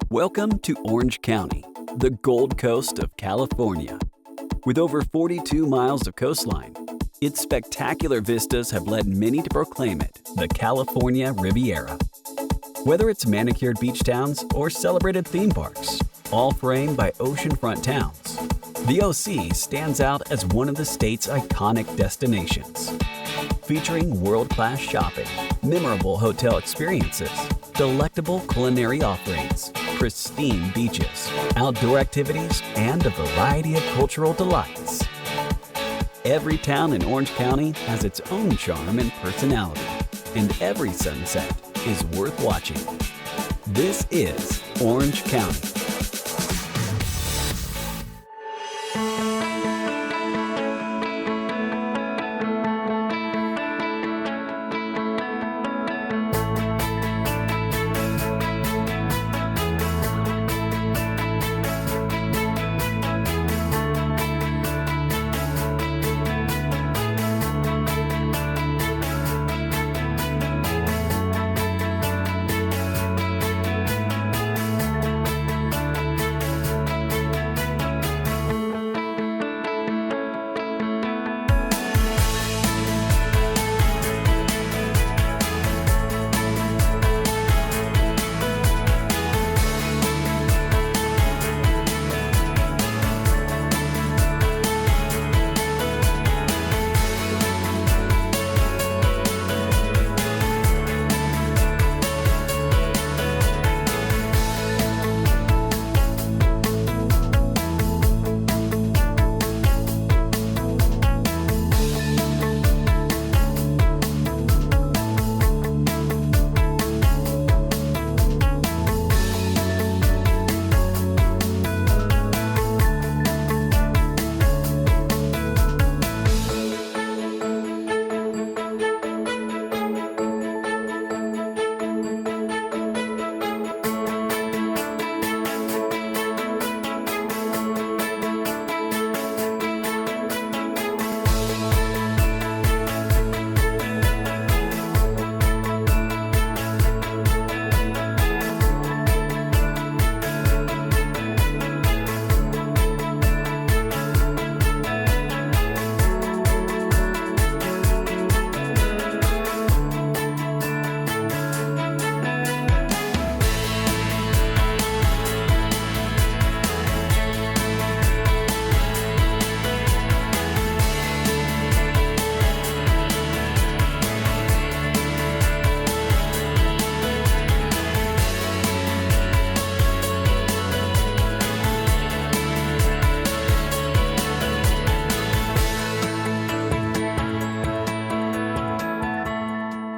Welcome to Orange County, the Gold Coast of California. With over 42 miles of coastline, its spectacular vistas have led many to proclaim it the California Riviera. Whether it's manicured beach towns or celebrated theme parks, all framed by oceanfront towns, the OC stands out as one of the state's iconic destinations. Featuring world-class shopping, memorable hotel experiences, delectable culinary offerings, pristine beaches, outdoor activities, and a variety of cultural delights. Every town in Orange County has its own charm and personality, and every sunset is worth watching. This is Orange County.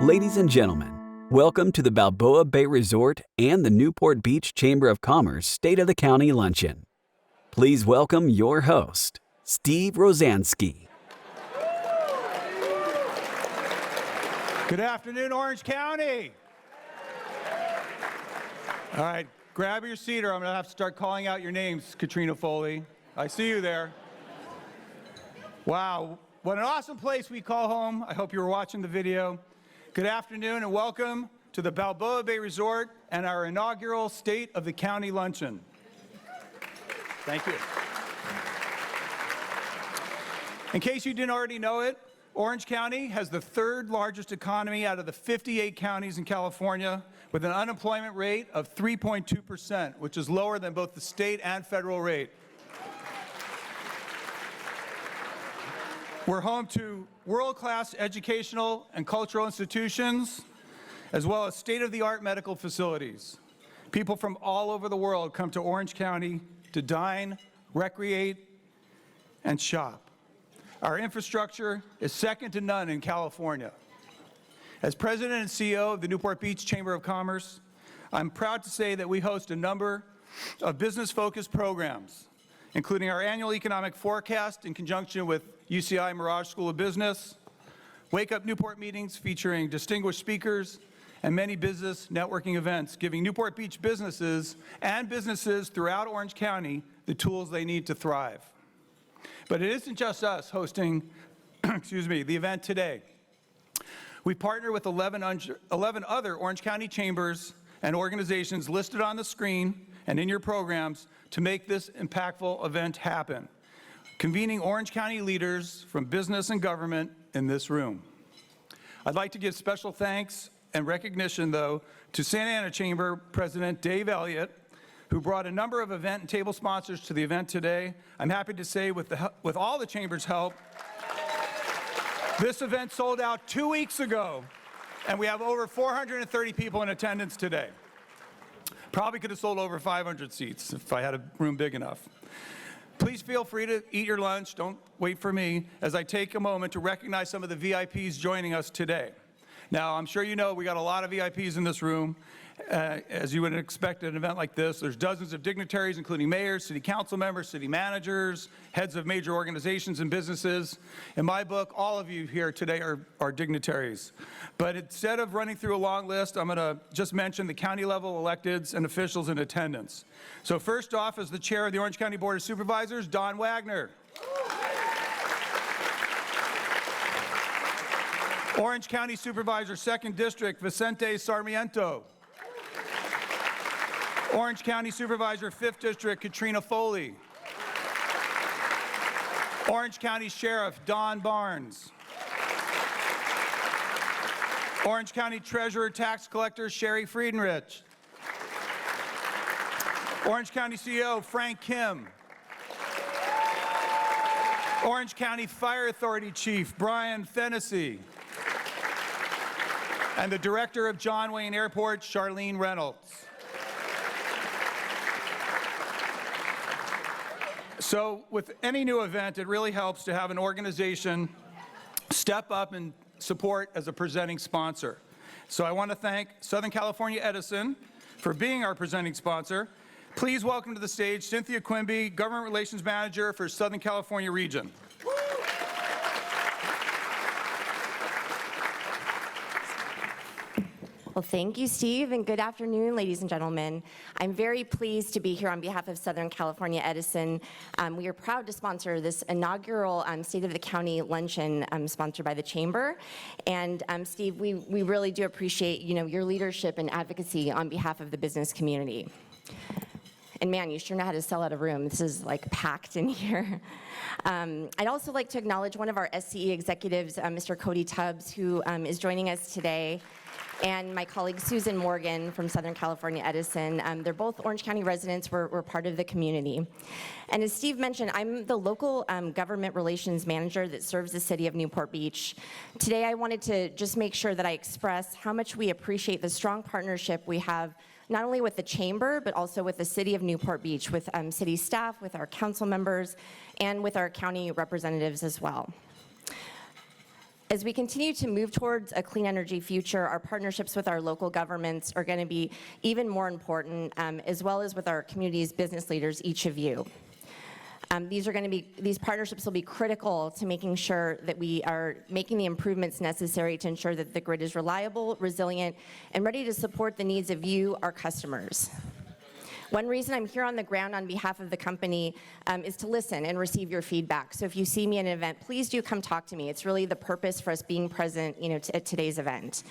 Ladies and gentlemen, welcome to the Balboa Bay Resort and the Newport Beach Chamber of Commerce State of the County Luncheon. Please welcome your host, Steve Rosansky. Good afternoon, Orange County. All right, grab your seat or I'm going to have to start calling out your names, Katrina Foley. I see you there. Wow, what an awesome place we call home. I hope you were watching the video. Good afternoon and welcome to the Balboa Bay Resort and our inaugural State of the County Luncheon. Thank you. In case you didn't already know it, Orange County has the third largest economy out of the 58 counties in California with an unemployment rate of 3.2%, which is lower than both the state and federal rate. We're home to world-class educational and cultural institutions, as well as state-of-the-art medical facilities. People from all over the world come to Orange County to dine, recreate, and shop. Our infrastructure is second to none in California. As President and CEO of the Newport Beach Chamber of Commerce, I'm proud to say that we host a number of business-focused programs, including our annual economic forecast in conjunction with UCI Mirage School of Business, Wake Up Newport meetings featuring distinguished speakers, and many business networking events, giving Newport Beach businesses and businesses throughout Orange County the tools they need to thrive. But it isn't just us hosting the event today. We partner with 11 other Orange County chambers and organizations listed on the screen and in your programs to make this impactful event happen, convening Orange County leaders from business and government in this room. I'd like to give special thanks and recognition, though, to Santa Ana Chamber President Dave Elliott, who brought a number of event and table sponsors to the event today. I'm happy to say with all the Chamber's help, this event sold out 2 weeks ago, and we have over 430 people in attendance today. Probably could have sold over 500 seats if I had a room big enough. Please feel free to eat your lunch. Don't wait for me as I take a moment to recognize some of the VIPs joining us today. Now, I'm sure you know we got a lot of VIPs in this room. As you would expect at an event like this, there's dozens of dignitaries, including mayors, city council members, city managers, heads of major organizations and businesses. In my book, all of you here today are dignitaries. But instead of running through a long list, I'm going to just mention the county level electeds and officials in attendance. So first off is the chair of the Orange County Board of Supervisors, Don Wagner. Orange County Supervisor, 2nd District, Vicente Sarmiento. Orange County Supervisor, 5th District, Katrina Foley. Orange County Sheriff, Don Barnes. Orange County Treasurer, Tax Collector, Sherry Friedenrich. Orange County CEO, Frank Kim. Orange County Fire Authority Chief, Brian Fennessy. And the Director of John Wayne Airport, Charlene Reynolds. So with any new event, it really helps to have an organization step up and support as a presenting sponsor. So I want to thank Southern California Edison for being our presenting sponsor. Please welcome to the stage Cynthia Quimby, Government Relations Manager for Southern California Region. Well, thank you, Steve, and good afternoon, ladies and gentlemen. I'm very pleased to be here on behalf of Southern California Edison. We are proud to sponsor this inaugural State of the County Luncheon sponsored by the Chamber. And Steve, we really do appreciate your leadership and advocacy on behalf of the business community. And man, you sure know how to sell out a room. This is like packed in here. I'd also like to acknowledge one of our SCE executives, Mr. Cody Tubbs, who is joining us today, and my colleague Susan Morgan from Southern California Edison. They're both Orange County residents. We're part of the community. And as Steve mentioned, I'm the local government relations manager that serves the city of Newport Beach. Today, I wanted to just make sure that I express how much we appreciate the strong partnership we have not only with the Chamber, but also with the city of Newport Beach, with city staff, with our council members, and with our county representatives as well. As we continue to move towards a clean energy future, our partnerships with our local governments are going to be even more important, as well as with our community's business leaders, each of you. These partnerships will be critical to making sure that we are making the improvements necessary to ensure that the grid is reliable, resilient, and ready to support the needs of you, our customers. One reason I'm here on the ground on behalf of the company is to listen and receive your feedback. So if you see me at an event, please do come talk to me. It's really the purpose for us being present, at today's event.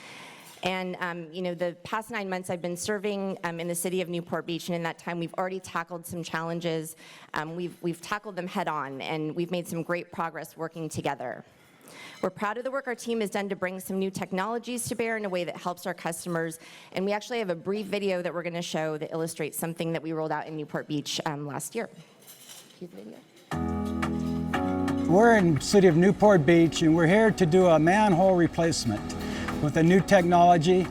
And the past 9 months I've been serving in the city of Newport Beach, and in that time we've already tackled some challenges. We've tackled them head on, and we've made some great progress working together. We're proud of the work our team has done to bring some new technologies to bear in a way that helps our customers. And we actually have a brief video that we're going to show that illustrates something that we rolled out in Newport Beach last year. Cue the video. We're in the city of Newport Beach, and we're here to do a manhole replacement with a new technology.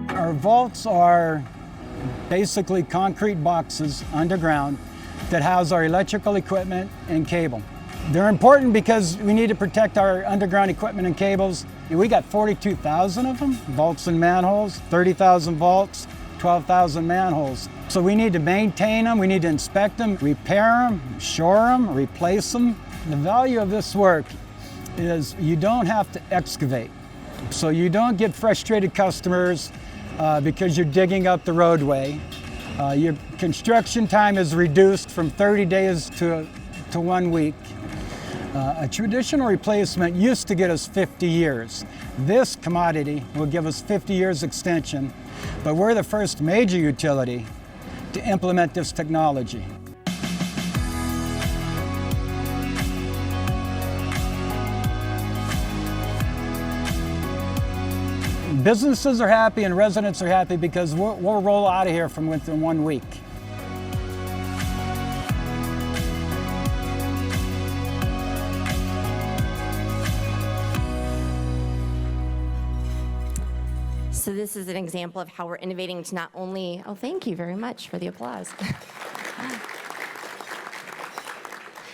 Our vaults are basically concrete boxes underground that house our electrical equipment and cable. They're important because we need to protect our underground equipment and cables. We got 42,000 of them, vaults and manholes, 30,000 vaults, 12,000 manholes. So we need to maintain them, we need to inspect them, repair them, shore them, replace them. The value of this work is you don't have to excavate. So you don't get frustrated customers because you're digging up the roadway. Your construction time is reduced from 30 days to to 1 week. A traditional replacement used to get us 50 years. This commodity will give us 50 years extension, but we're the first major utility to implement this technology. Businesses are happy and residents are happy because we'll roll out of here from within 1 week. So this is an example of how we're innovating to not only, oh, thank you very much for the applause.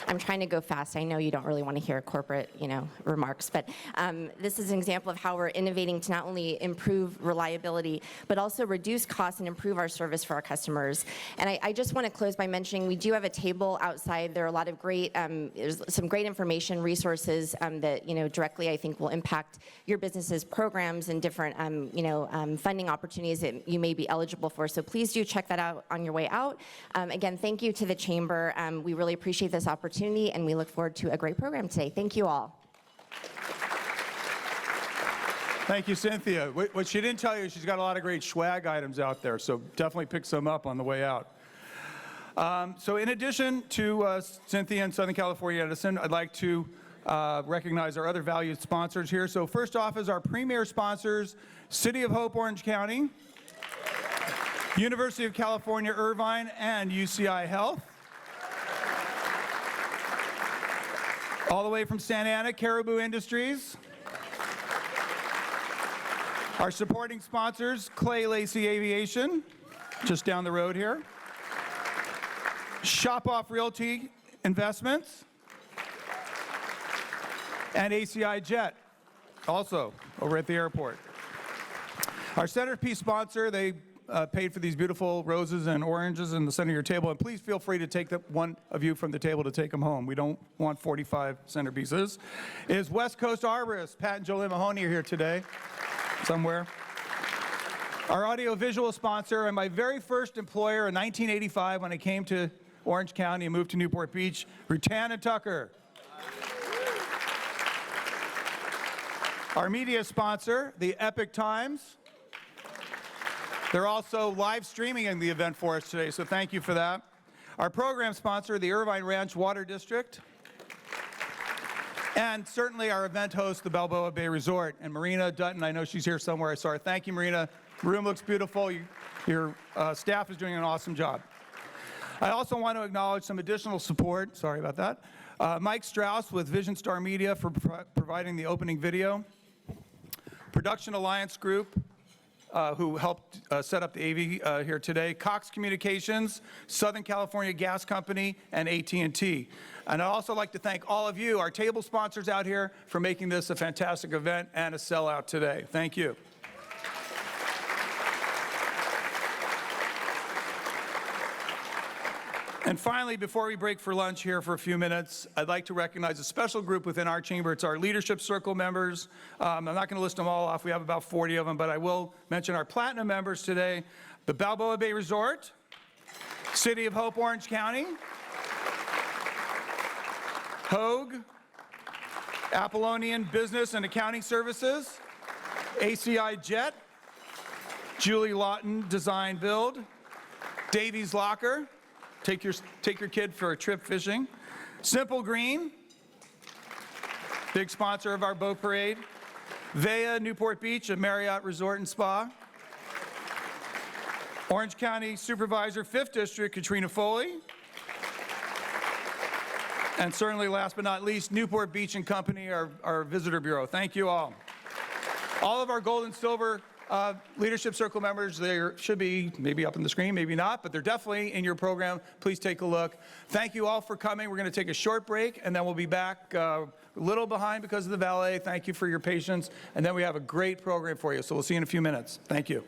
I'm trying to go fast. I know you don't really want to hear corporate, remarks, but this is an example of how we're innovating to not only improve reliability, but also reduce costs and improve our service for our customers. And I just want to close by mentioning we do have a table outside. There are a lot of great, there's some great information, resources that, directly I think will impact your business's programs and different, funding opportunities that you may be eligible for. So please do check that out on your way out. Again, thank you to the Chamber. We really appreciate this opportunity, and we look forward to a great program today. Thank you all. Thank you, Cynthia. What she didn't tell you is she's got a lot of great swag items out there, so definitely pick some up on the way out. So in addition to Cynthia and Southern California Edison, I'd like to recognize our other valued sponsors here. So first off is our premier sponsors, City of Hope, Orange County, University of California, Irvine, and UCI Health. All the way from Santa Ana, Caribou Industries. Our supporting sponsors, Clay Lacey Aviation, just down the road here. Shop Off Realty Investments. And ACI Jet, also over at the airport. Our centerpiece sponsor, they paid for these beautiful roses and oranges in the center of your table, and please feel free to take one of you from the table to take them home. We don't want 45 centerpieces. Is West Coast Arborists. Pat and Jolene Mahoney are here today, somewhere. Our audio-visual sponsor and my very first employer in 1985 when I came to Orange County and moved to Newport Beach, Rutan and Tucker. Our media sponsor, the Epic Times. They're also live streaming the event for us today, so thank you for that. Our program sponsor, the Irvine Ranch Water District. And certainly our event host, the Balboa Bay Resort. And Marina Dutton, I know she's here somewhere. I saw her. Thank you, Marina. The room looks beautiful. Your staff is doing an awesome job. I also want to acknowledge some additional support. Sorry about that. Mike Strauss with Vision Star Media for providing the opening video. Production Alliance Group, who helped set up the AV here today, Cox Communications, Southern California Gas Company, and AT&T. And I'd also like to thank all of you, our table sponsors out here, for making this a fantastic event and a sellout today. Thank you. And finally, before we break for lunch here for a few minutes, I'd like to recognize a special group within our chamber. It's our leadership circle members. I'm not going to list them all off. We have about 40 of them, but I will mention our platinum members today. The Balboa Bay Resort, City of Hope, Orange County, Hogue, Apollonian Business and Accounting Services, ACI Jet, Julie Lawton Design Build, Davies Locker, take your kid for a trip fishing. Simple Green, big sponsor of our boat parade. Vea Newport Beach, a Marriott Resort and Spa. Orange County Supervisor, 5th District, Katrina Foley. And certainly last but not least, Newport Beach and Company, our visitor bureau. Thank you all. All of our gold and silver leadership circle members, they should be maybe up on the screen, maybe not, but they're definitely in your program. Please take a look. Thank you all for coming. We're going to take a short break, and then we'll be back a little behind because of the valet. Thank you for your patience. And then we have a great program for you, so we'll see you in a few minutes. Thank you.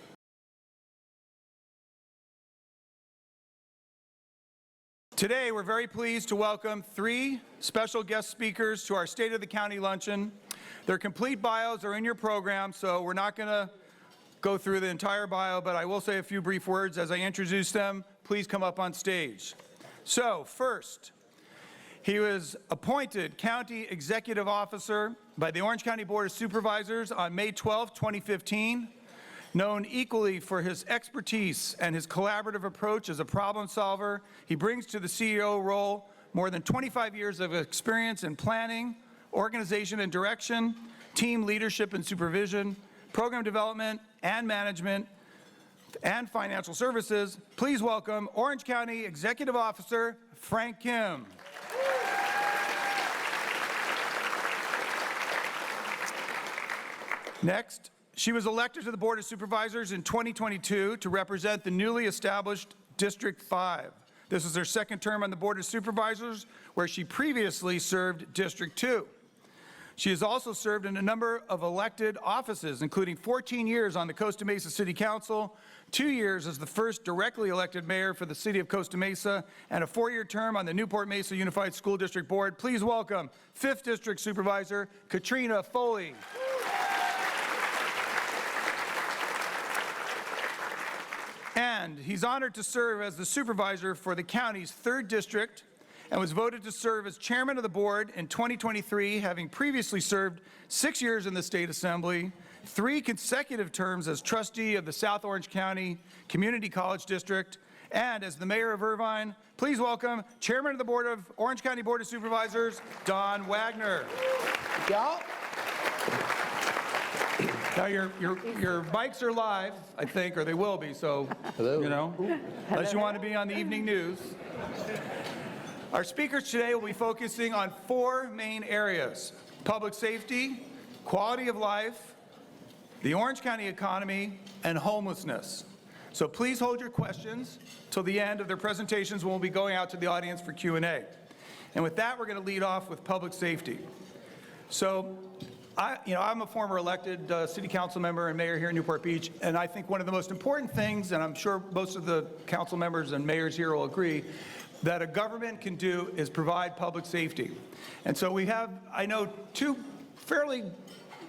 Today, we're very pleased to welcome 3 special guest speakers to our State of the County Luncheon. Their complete bios are in your program, so we're not going to go through the entire bio, but I will say a few brief words as I introduce them. Please come up on stage. So, first, He was appointed County Executive Officer by the Orange County Board of Supervisors on May 12, 2015. Known equally for his expertise and his collaborative approach as a problem solver, he brings to the CEO role more than 25 years of experience in planning, organization and direction, team leadership and supervision, program development and management, and financial services. Please welcome Orange County Executive Officer Frank Kim. Next, she was elected to the Board of Supervisors in 2022 to represent the newly established District 5. This is her second term on the Board of Supervisors, where she previously served District 2. She has also served in a number of elected offices, including 14 years on the Costa Mesa City Council, 2 years as the first directly elected mayor for the city of Costa Mesa, and a 4-year term on the Newport Mesa Unified School District Board. Please welcome 5th District Supervisor Katrina Foley. And he's honored to serve as the supervisor for the county's 3rd district and was voted to serve as chairman of the board in 2023, having previously served 6 years in the state assembly, 3 consecutive terms as trustee of the South Orange County Community College District, and as the mayor of Irvine. Please welcome chairman of the board of Orange County Board of Supervisors, Don Wagner. Y'all. Now, your mics are live, I think, or they will be, so, Hello. you know, unless you want to be on the evening news. Our speakers today will be focusing on 4 main areas: public safety, quality of life, the Orange County economy, and homelessness. So please hold your questions till the end of their presentations when we'll be going out to the audience for Q&A. And with that, we're going to lead off with public safety. So, I'm a former elected city council member and mayor here in Newport Beach, and I think one of the most important things, and I'm sure most of the council members and mayors here will agree, that a government can do is provide public safety. And so we have, I know, 2 fairly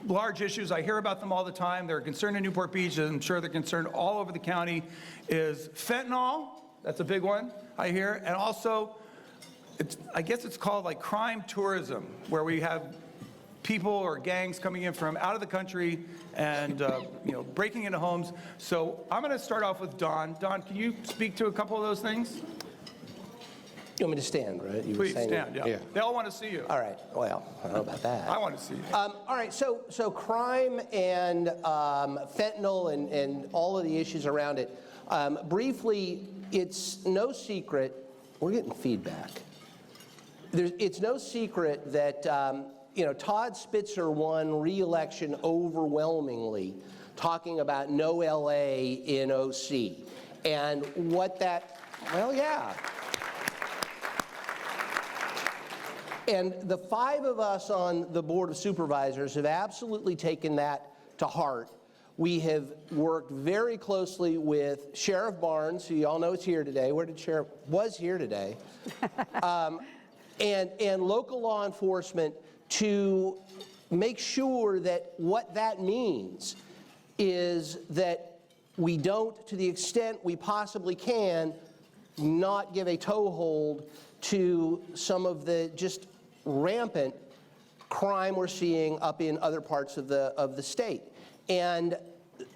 large issues. I hear about them all the time. They're a concern in Newport Beach, and I'm sure they're concerned all over the county, is fentanyl. That's a big one, I hear. And also, I guess it's called like crime tourism, where we have people or gangs coming in from out of the country and breaking into homes. So I'm going to start off with Don. Don, can you speak to a couple of those things? You want me to stand, right? You Please stand, yeah. They all want to see you. All right, well, I don't know about that. I want to see you. All right, so crime and fentanyl and all of the issues around it. Briefly, it's no secret, we're getting feedback. It's no secret that Todd Spitzer won re-election overwhelmingly, talking about no LA in OC. And what that, well, yeah. And the 5 of us on the Board of Supervisors have absolutely taken that to heart. We have worked very closely with Sheriff Barnes, who you all know is here today. Where did Sheriff, was here today. And local law enforcement to make sure that what that means is that we don't, to the extent we possibly can, not give a toehold to some of the just rampant crime we're seeing up in other parts of the state. And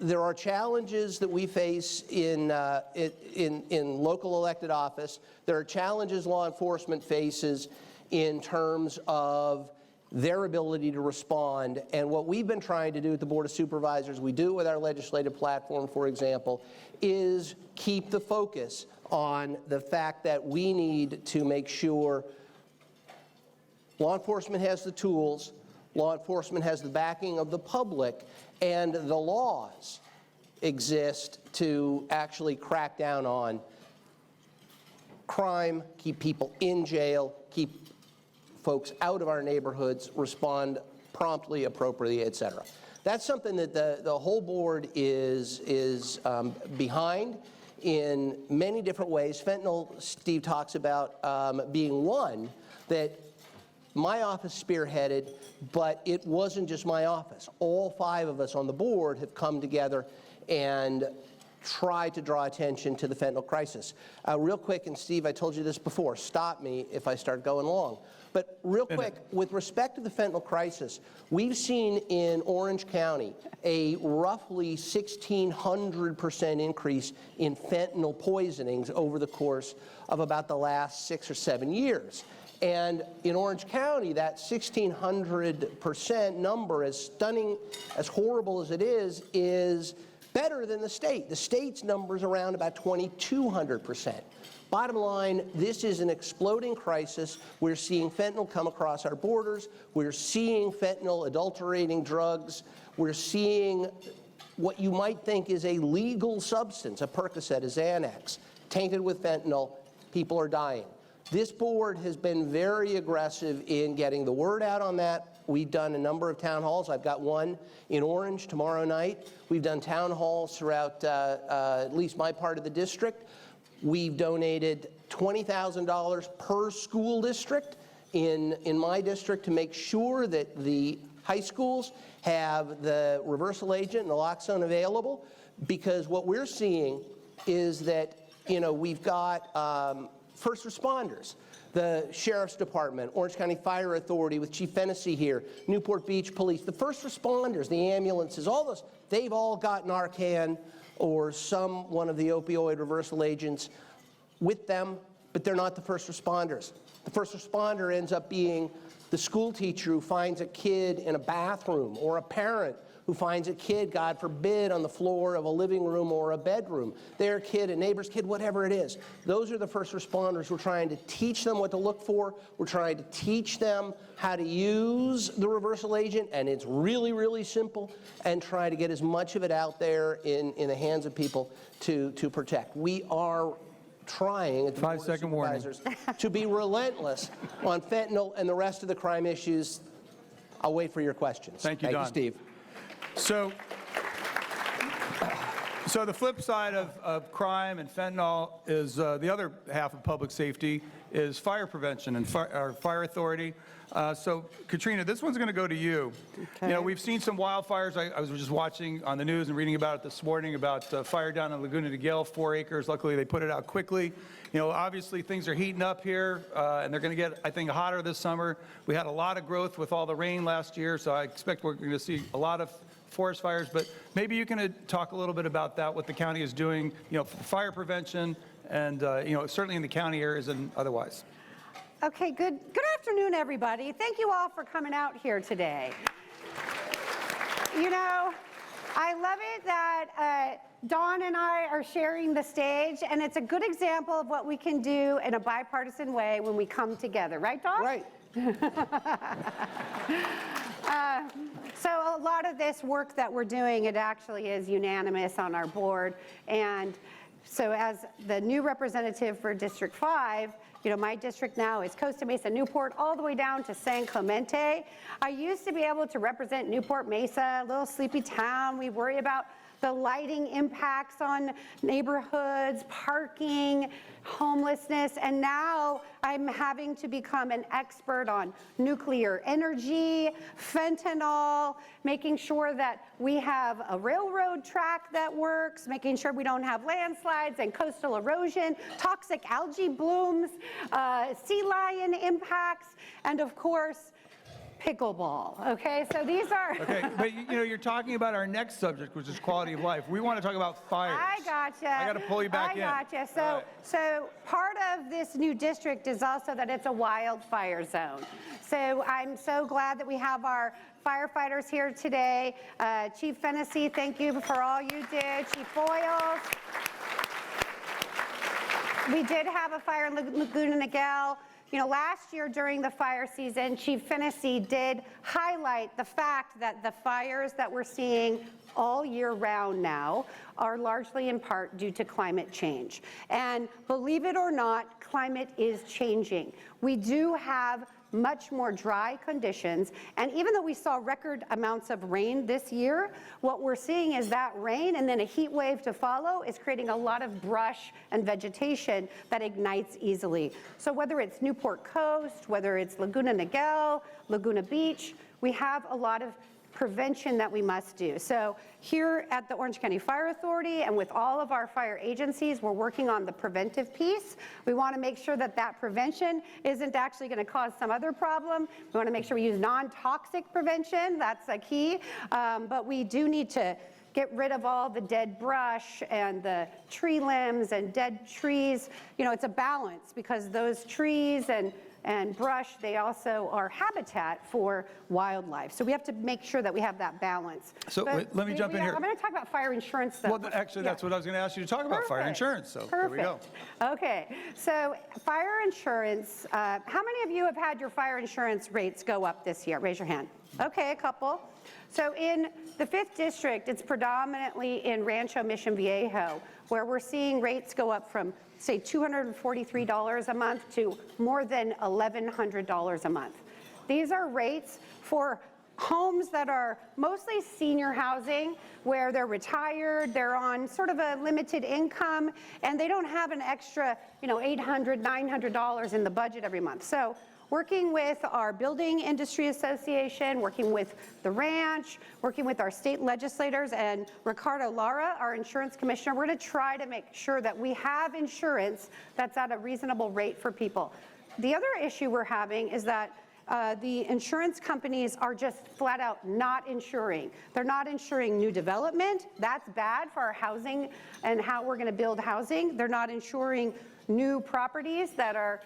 there are challenges that we face in local elected office. There are challenges law enforcement faces in terms of their ability to respond. And what we've been trying to do at the Board of Supervisors, we do it with our legislative platform, for example, is keep the focus on the fact that we need to make sure law enforcement has the tools, law enforcement has the backing of the public, and the laws exist to actually crack down on crime, keep people in jail, keep folks out of our neighborhoods, respond promptly, appropriately, et cetera. That's something that the whole board is behind in many different ways. Fentanyl, Steve talks about being one that my office spearheaded, but it wasn't just my office. All 5 of us on the board have come together and try to draw attention to the fentanyl crisis. Real quick, and Steve, I told you this before, stop me if I start going long. But real quick, with respect to the fentanyl crisis, we've seen in Orange County a roughly 1,600% increase in fentanyl poisonings over the course of about the last 6 or 7 years. And in Orange County, that 1,600% number, as stunning, as horrible as it is better than the state. The state's number is around about 2,200%. Bottom line, this is an exploding crisis. We're seeing fentanyl come across our borders. We're seeing fentanyl adulterating drugs. We're seeing what you might think is a legal substance, a Percocet, a Xanax, tainted with fentanyl. People are dying. This board has been very aggressive in getting the word out on that. We've done a number of town halls. I've got one in Orange tomorrow night. We've done town halls throughout at least my part of the district. We've donated $20,000 per school district in my district to make sure that the high schools have the reversal agent and naloxone available, because what we're seeing is that, we've got first responders, the Sheriff's Department, Orange County Fire Authority with Chief Fennessy here, Newport Beach Police, the first responders, the ambulances, all those, they've all got Narcan or one of the opioid reversal agents with them, but they're not the first responders. The first responder ends up being the school teacher who finds a kid in a bathroom, or a parent who finds a kid, God forbid, on the floor of a living room or a bedroom. Their kid, a neighbor's kid, whatever it is. Those are the first responders. We're trying to teach them what to look for. We're trying to teach them how to use the reversal agent, and it's really, really simple, and try to get as much of it out there in the hands of people to protect. We are trying at the Board of Supervisors to be relentless on fentanyl and the rest of the crime issues. I'll wait for your questions. Thank you, Don. Thank you, Steve. So the flip side of crime and fentanyl is the other half of public safety is fire prevention and our fire authority. So Katrina, this one's going to go to you. Okay. We've seen some wildfires. I was just watching on the news and reading about it this morning about fire down in Laguna de Gale, 4 acres. Luckily, they put it out quickly. Obviously things are heating up here, and they're going to get, I think, hotter this summer. We had a lot of growth with all the rain last year, so I expect we're going to see a lot of forest fires, but maybe you can talk a little bit about that, what the county is doing, for fire prevention, and certainly in the county areas and otherwise. Okay, good afternoon, everybody. Thank you all for coming out here today. I love it that Dawn and I are sharing the stage, and it's a good example of what we can do in a bipartisan way when we come together, right, Dawn? Right. So a lot of this work that we're doing, it actually is unanimous on our board. And so as the new representative for District 5, my district now is Costa Mesa, Newport, all the way down to San Clemente. I used to be able to represent Newport Mesa, a little sleepy town. We worry about the lighting impacts on neighborhoods, parking, homelessness, and now I'm having to become an expert on nuclear energy, fentanyl, making sure that we have a railroad track that works, making sure we don't have landslides and coastal erosion, toxic algae blooms, sea lion impacts, and of course, pickleball. Okay, so these are. Okay, but you're talking about our next subject, which is quality of life. We want to talk about fires. I gotcha. I got to pull you back in. I gotcha. So part of this new district is also that it's a wildfire zone. So I'm so glad that we have our firefighters here today. Chief Fennessy, thank you for all you did. Chief Boyles. We did have a fire in Laguna Niguel. Last year during the fire season, Chief Fennessy did highlight the fact that the fires that we're seeing all year round now are largely in part due to climate change. And believe it or not, climate is changing. We do have much more dry conditions, and even though we saw record amounts of rain this year, what we're seeing is that rain and then a heat wave to follow is creating a lot of brush and vegetation that ignites easily. So whether it's Newport Coast, whether it's Laguna Niguel, Laguna Beach, we have a lot of prevention that we must do. So here at the Orange County Fire Authority and with all of our fire agencies, we're working on the preventive piece. We want to make sure that that prevention isn't actually going to cause some other problem. We want to make sure we use non-toxic prevention. That's a key. But we do need to get rid of all the dead brush and the tree limbs and dead trees. You know, it's a balance because those trees and brush, they also are habitat for wildlife. So we have to make sure that we have that balance. So wait, let me jump in here. I'm going to talk about fire insurance though. Well, actually, that's what I was going to ask you to talk about, fire insurance. So here we go. Okay, so fire insurance, how many of you have had your fire insurance rates go up this year? Raise your hand. Okay, a couple. So in the 5th District, it's predominantly in Rancho Mission Viejo, where we're seeing rates go up from, say, $243 a month to more than $1,100 a month. These are rates for homes that are mostly senior housing, where they're retired, they're on sort of a limited income, and they don't have an extra, $800, $900 in the budget every month. So working with our Building Industry Association, working with the ranch, working with our state legislators, and Ricardo Lara, our insurance commissioner, we're going to try to make sure that we have insurance that's at a reasonable rate for people. The other issue we're having is that the insurance companies are just flat out not insuring. They're not insuring new development. That's bad for our housing and how we're going to build housing. They're not insuring new properties that are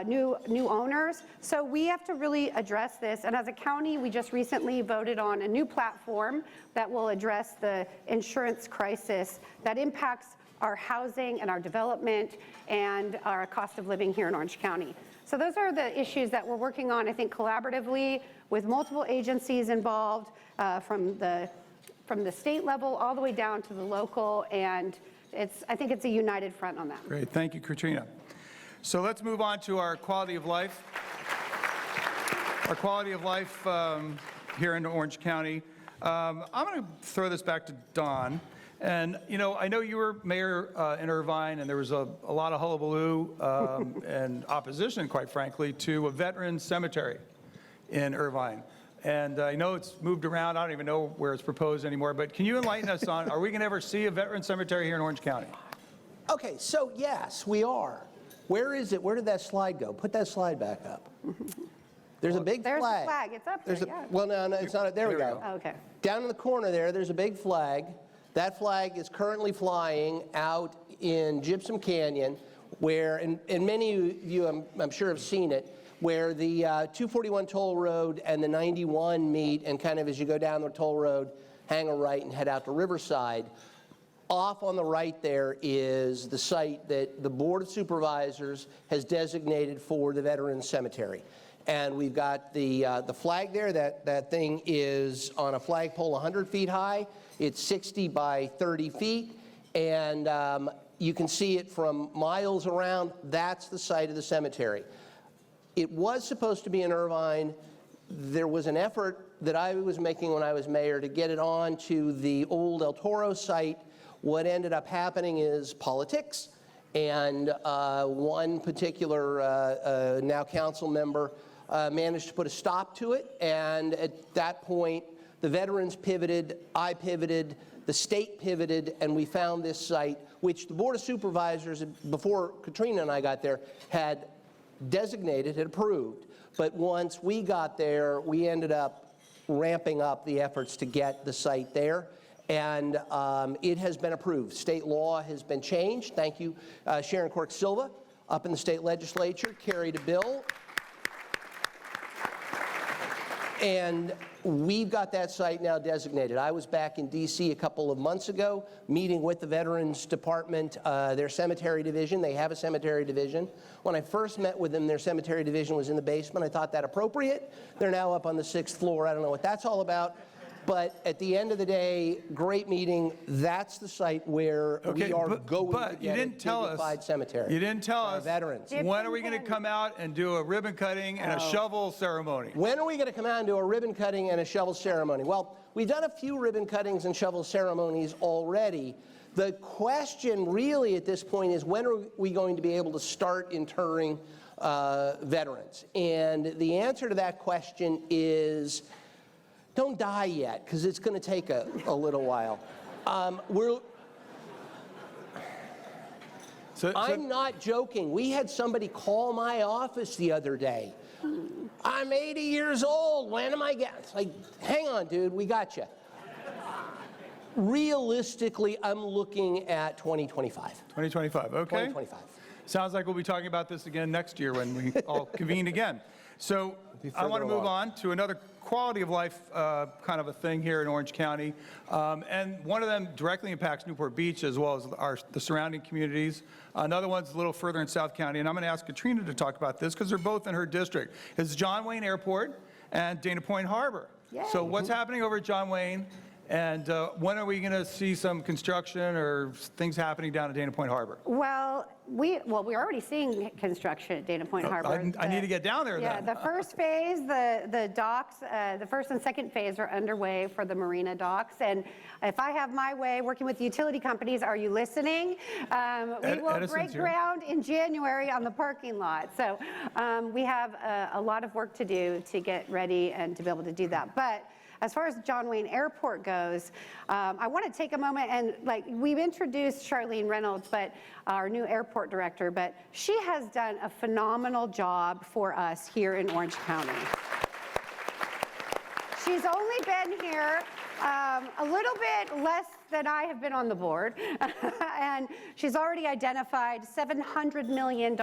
new owners. So we have to really address this. And as a county, we just recently voted on a new platform that will address the insurance crisis that impacts our housing and our development and our cost of living here in Orange County. So those are the issues that we're working on, I think, collaboratively with multiple agencies involved from the state level all the way down to the local, and I think it's a united front on that. Great, thank you, Katrina. So let's move on to our quality of life. Our quality of life here in Orange County. I'm going to throw this back to Don. And, I know you were mayor in Irvine, and there was a lot of hullabaloo and opposition, quite frankly, to a veteran cemetery in Irvine. And I know it's moved around. I don't even know where it's proposed anymore. But can you enlighten us on, are we going to ever see a veteran cemetery here in Orange County? Okay, so yes, we are. Where is it? Where did that slide go? Put that slide back up. There's a big flag. There's a flag. It's up there, yeah. Well, no, it's not. There we go. Oh, okay. Down in the corner there's a big flag. That flag is currently flying out in Gypsum Canyon, where, and many of you, I'm sure, have seen it, where the 241 toll road and the 91 meet, and kind of as you go down the toll road, hang a right and head out to Riverside. Off on the right there is the site that the Board of Supervisors has designated for the Veterans Cemetery. And we've got the flag there. That thing is on a flagpole 100 feet high. It's 60 by 30 feet. And you can see it from miles around. That's the site of the cemetery. It was supposed to be in Irvine. There was an effort that I was making when I was mayor to get it on to the old El Toro site. What ended up happening is politics. And one particular now council member managed to put a stop to it, and at that point, the veterans pivoted, I pivoted, the state pivoted, and we found this site, which the Board of Supervisors, before Katrina and I got there, had designated, had approved. But once we got there, we ended up ramping up the efforts to get the site there, and it has been approved. State law has been changed. Thank you, Sharon Quirk Silva, up in the state legislature, carried a bill. And we've got that site now designated. I was back in D.C. a couple of months ago, meeting with the Veterans Department, their cemetery division. They have a cemetery division. When I first met with them, their cemetery division was in the basement. I thought that appropriate. They're now up on the 6th floor. I don't know what that's all about. But at the end of the day, great meeting. That's the site where we are going to get a dignified cemetery. You didn't tell us. Veterans. When are we going to come out and do a ribbon cutting and a shovel ceremony? When are we going to come out and do a ribbon cutting and a shovel ceremony? Well, we've done a few ribbon cuttings and shovel ceremonies already. The question really at this point is, when are we going to be able to start interring veterans? And the answer to that question is, Don't die yet, because it's going to take a little while. I'm not joking. We had somebody call my office the other day. I'm 80 years old. When am I getting? It's like, hang on, dude. We got you. Realistically, I'm looking at 2025. 2025, okay. 2025. Sounds like we'll be talking about this again next year when we all convene again. So I want to move on to another quality of life kind of a thing here in Orange County. And one of them directly impacts Newport Beach as well as the surrounding communities. Another one's a little further in South County. And I'm going to ask Katrina to talk about this because they're both in her district. It's John Wayne Airport and Dana Point Harbor. Yay. So what's happening over at John Wayne? And when are we going to see some construction or things happening down at Dana Point Harbor? Well, we're already seeing construction at Dana Point Harbor. I need to get down there Yeah, then. the first phase, the docks, the first and second phase are underway for the marina docks. And if I have my way, working with utility companies, are you listening? We will Edison's break here. ground in January on the parking lot. So we have a lot of work to do to get ready and to be able to do that. But as far as John Wayne Airport goes, I want to take a moment and we've introduced Charlene Reynolds, but our new airport director, but she has done a phenomenal job for us here in Orange County. She's only been here a little bit less than I have been on the board, and she's already identified $700 million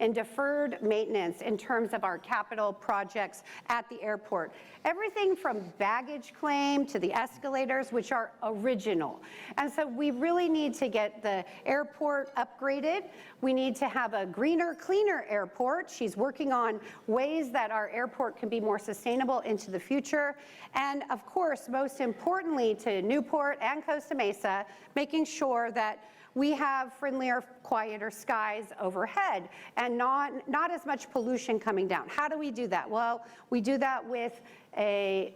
in deferred maintenance in terms of our capital projects at the airport. Everything from baggage claim to the escalators, which are original. And so we really need to get the airport upgraded. We need to have a greener, cleaner airport. She's working on ways that our airport can be more sustainable into the future. And of course, most importantly to Newport and Costa Mesa, making sure that we have friendlier, quieter skies overhead and not as much pollution coming down. How do we do that? Well, we do that with an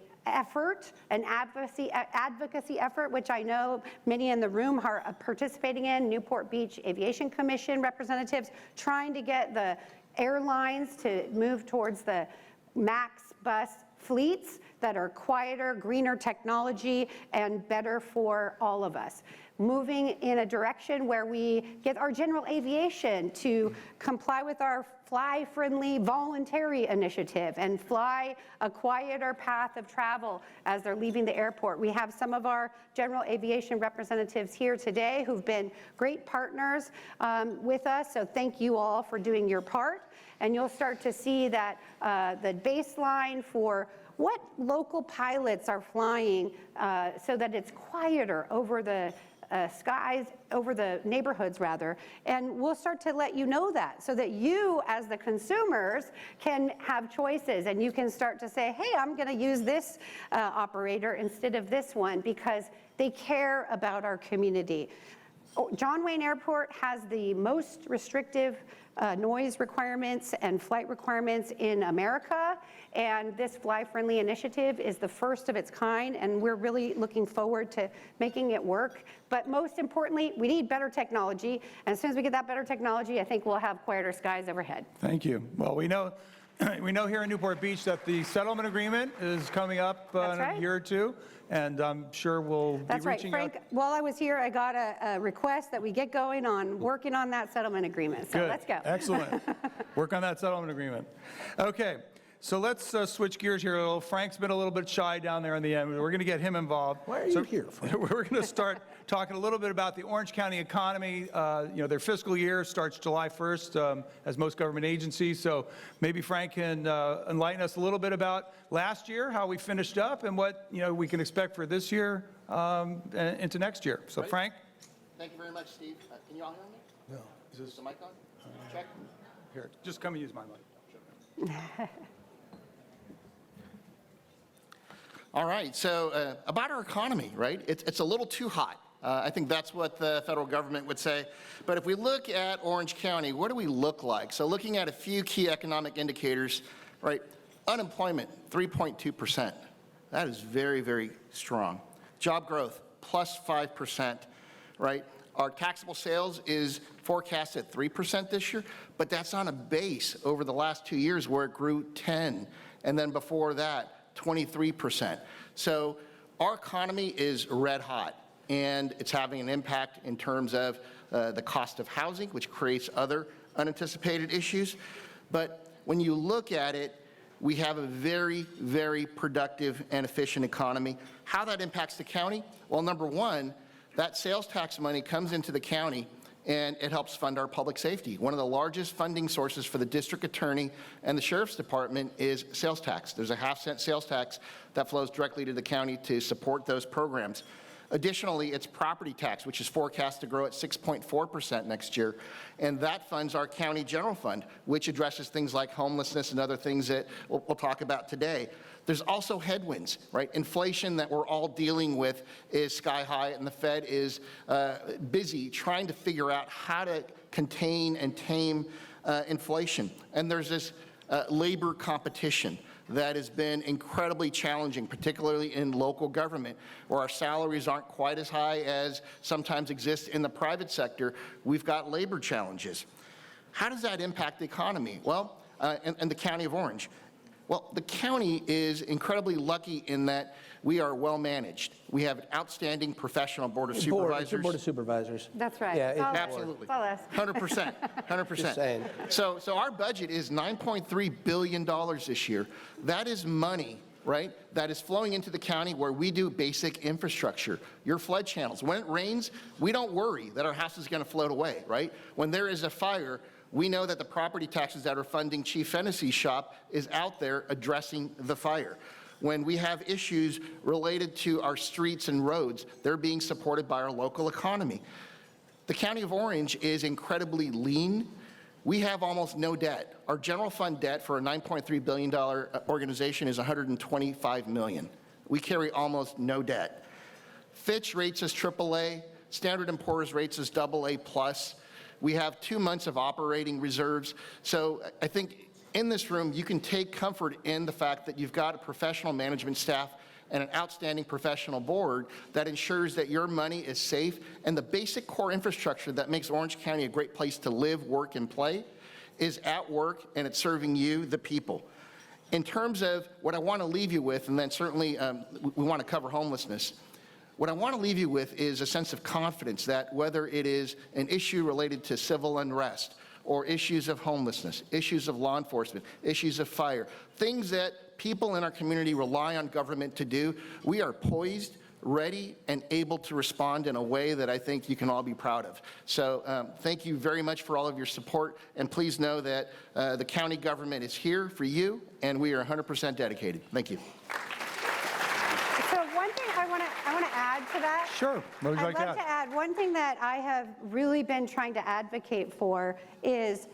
advocacy effort, which I know many in the room are participating in, Newport Beach Aviation Commission representatives, trying to get the airlines to move towards the MAX bus fleets that are quieter, greener technology, and better for all of us. Moving in a direction where we get our general aviation to comply with our fly-friendly voluntary initiative and fly a quieter path of travel as they're leaving the airport. We have some of our general aviation representatives here today who've been great partners with us, so thank you all for doing your part. And you'll start to see that the baseline for what local pilots are flying so that it's quieter over the skies, over the neighborhoods rather, and we'll start to let you know that so that you as the consumers can have choices and you can start to say, hey, I'm going to use this operator instead of this one because they care about our community. John Wayne Airport has the most restrictive noise requirements and flight requirements in America, and this fly-friendly initiative is the first of its kind, and we're really looking forward to making it work. But most importantly, we need better technology, and as soon as we get that better technology, I think we'll have quieter skies overhead. Thank you. Well, we know here in Newport Beach that the settlement agreement is coming up in a year or two, and I'm sure we'll be reaching out. That's right, Frank. While I was here, I got a request that we get going on working on that settlement agreement. So Good. Let's go. Excellent. Work on that settlement agreement. Okay. So let's switch gears here a little. Frank's been a little bit shy down there in the end. We're going to get him involved. Why are you here, Frank? We're going to start talking a little bit about the Orange County economy. Their fiscal year starts July 1st, as most government agencies. So maybe Frank can enlighten us a little bit about last year, how we finished up, and what we can expect for this year and into next year. So Right. Frank? Thank you very much, Steve. Can you all hear me? No. Is Is the mic on? Check. Here, just come and use my mic. All right, so about our economy, right? It's a little too hot. I think that's what the federal government would say. But if we look at Orange County, what do we look like? So looking at a few key economic indicators, right? Unemployment, 3.2%. That is very, very strong. Job growth, plus 5%, right? Our taxable sales is forecast at 3% this year, but that's on a base over the last 2 years where it grew 10. And then before that, 23%. So our economy is red hot, and it's having an impact in terms of the cost of housing, which creates other unanticipated issues. But when you look at it, we have a very, very productive and efficient economy. How that impacts the county? Well, number one, that sales tax money comes into the county and it helps fund our public safety. One of the largest funding sources for the district attorney and the sheriff's department is sales tax. There's a half-cent sales tax that flows directly to the county to support those programs. Additionally, it's property tax, which is forecast to grow at 6.4% next year, and that funds our county general fund, which addresses things like homelessness and other things that we'll talk about today. There's also headwinds, right? Inflation that we're all dealing with is sky high, and the Fed is busy trying to figure out how to contain and tame inflation. And there's this labor competition that has been incredibly challenging, particularly in local government, where our salaries aren't quite as high as sometimes exist in the private sector. We've got labor challenges. How does that impact the economy? Well, and the County of Orange. Well, the county is incredibly lucky in that we are well managed. We have an outstanding professional board of supervisors. Board of Supervisors. That's right. Yeah, It's all- Absolutely. it's all us. 100%, 100%. Just saying. So our budget is $9.3 billion this year. That is money, right, that is flowing into the county where we do basic infrastructure, your flood channels. When it rains, we don't worry that our house is going to float away, right? When there is a fire, we know that the property taxes that are funding Chief Fennessy's shop is out there addressing the fire. When we have issues related to our streets and roads, they're being supported by our local economy. The County of Orange is incredibly lean. We have almost no debt. Our general fund debt for a $9.3 billion organization is $125 million. We carry almost no debt. Fitch rates us AAA. Standard & Poor's rates us AA+. We have 2 months of operating reserves. So I think in this room, you can take comfort in the fact that you've got a professional management staff and an outstanding professional board that ensures that your money is safe, and the basic core infrastructure that makes Orange County a great place to live, work, and play is at work, and it's serving you, the people. In terms of what I want to leave you with, and then certainly we want to cover homelessness, what I want to leave you with is a sense of confidence that whether it is an issue related to civil unrest or issues of homelessness, issues of law enforcement, issues of fire, things that people in our community rely on government to do, we are poised, ready, and able to respond in a way that I think you can all be proud of. So thank you very much for all of your support, and please know that the county government is here for you, and we are 100% dedicated. Thank you. So one thing I want to add to that. Sure. What would you like to I'd love add? to add, one thing that I have really been trying to advocate for is